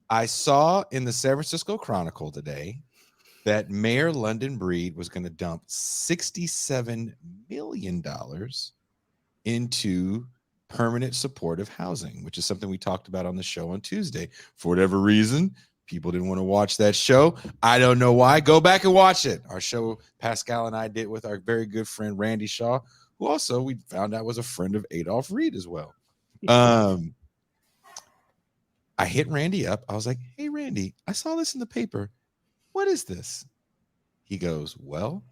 I saw in the San Francisco Chronicle today that Mayor London Breed was going to dump $67 million into permanent supportive housing, which is something we talked about on the show on Tuesday. For whatever reason, people didn't want to watch that show. I don't know why. Go back and watch it. Our show Pascal and I did with our very good friend Randy Shaw, who also we found out was a friend of Adolph Reed as well. I hit Randy up. I was like, hey, Randy, I saw this in the paper. What is this? He goes, well,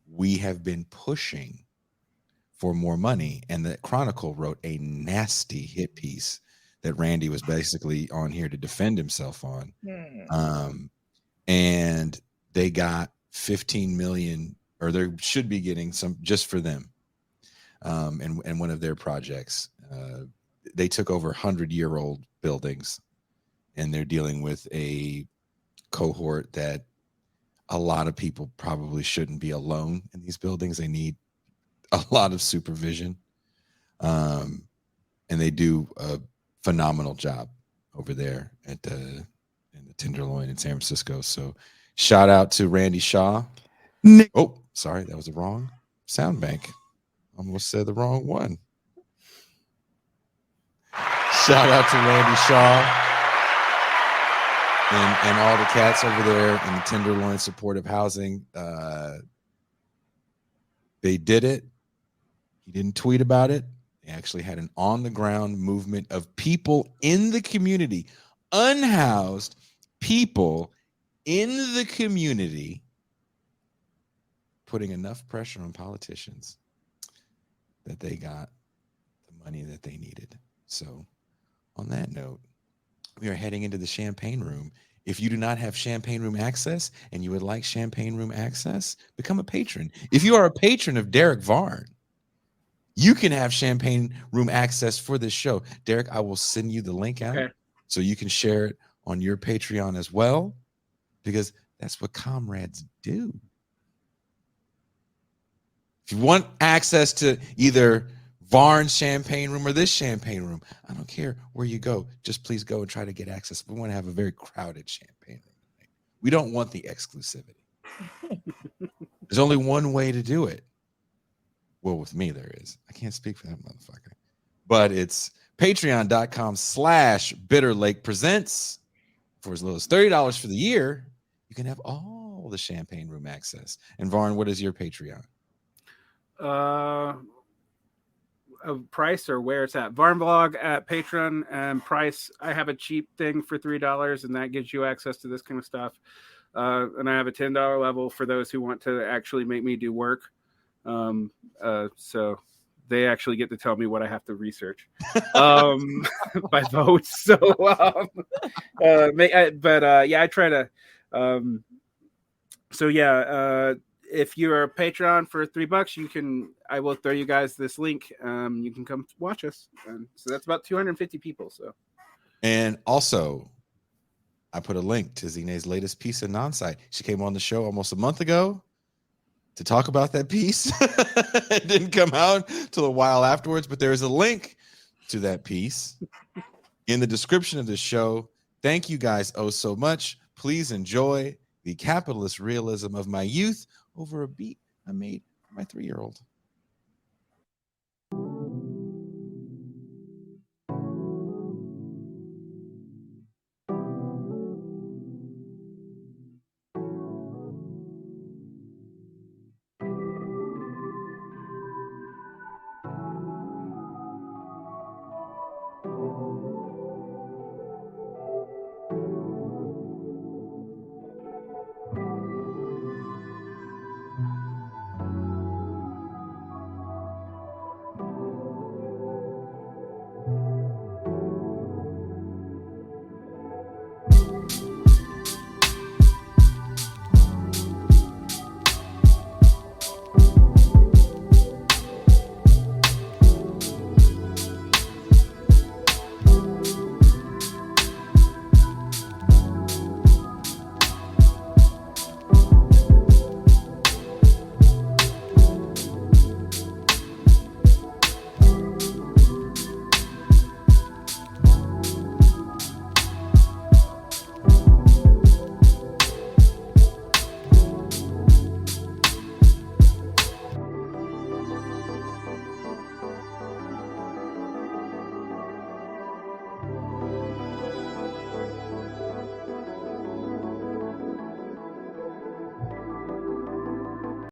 we have been pushing for more money. And the Chronicle wrote a nasty hit piece that Randy was basically on here to defend himself on. And they got 15 million, or they should be getting some just for them. And one of their projects, they took over 100-year-old buildings, and they're dealing with a cohort that a lot of people probably shouldn't be alone in these buildings. They need a lot of supervision. And they do a phenomenal job over there in the Tenderloin in San Francisco. So shout out to Randy Shaw. Oh, sorry, that was the wrong sound bank. Almost said the wrong one. Shout out to Randy Shaw and all the cats over there in the Tenderloin supportive housing. They did it. He didn't tweet about it. They actually had an on-the-ground movement of people in the community, unhoused people in the community, putting enough pressure on politicians that they got the money that they needed. So on that note, we are heading into the champagne room. If you do not have champagne room access and you would like champagne room access, become a patron. If you are a patron of Derick Varn, you can have champagne room access for this show. Derick, I will send you the link out so you can share it on your Patreon as well, because that's what comrades do. If you want access to either Varn's champagne room or this champagne room, I don't care where you go. Just please go and try to get access. We want to have a very crowded champagne room. We don't want the exclusivity. There's only one way to do it. Well, with me, there is. I can't speak for that motherfucker. But it's patreon.com/bitterlake presents. For as little as $30 for the year, you can have all the champagne room access. And Varn, what is your Patreon? A price or where it's at? Varn Blog at Patreon, and price. I have a cheap thing for $3, and that gives you access to this kind of stuff. And I have a $10 level for those who want to actually make me do work. So they actually get to tell me what I have to research by vote. So, yeah, I try to. If you're a Patreon for $3, I will throw you guys this link. You can come watch us. So that's about 250 people. So, and also, I put a link to Zine's latest piece in Nonsite. She came on the show almost a month ago to talk about that piece. It didn't come out till a while afterwards, but there is a link to that piece in the description of the show. Thank you guys so much. Please enjoy the capitalist realism of my youth over a beat I made for my 3-year-old.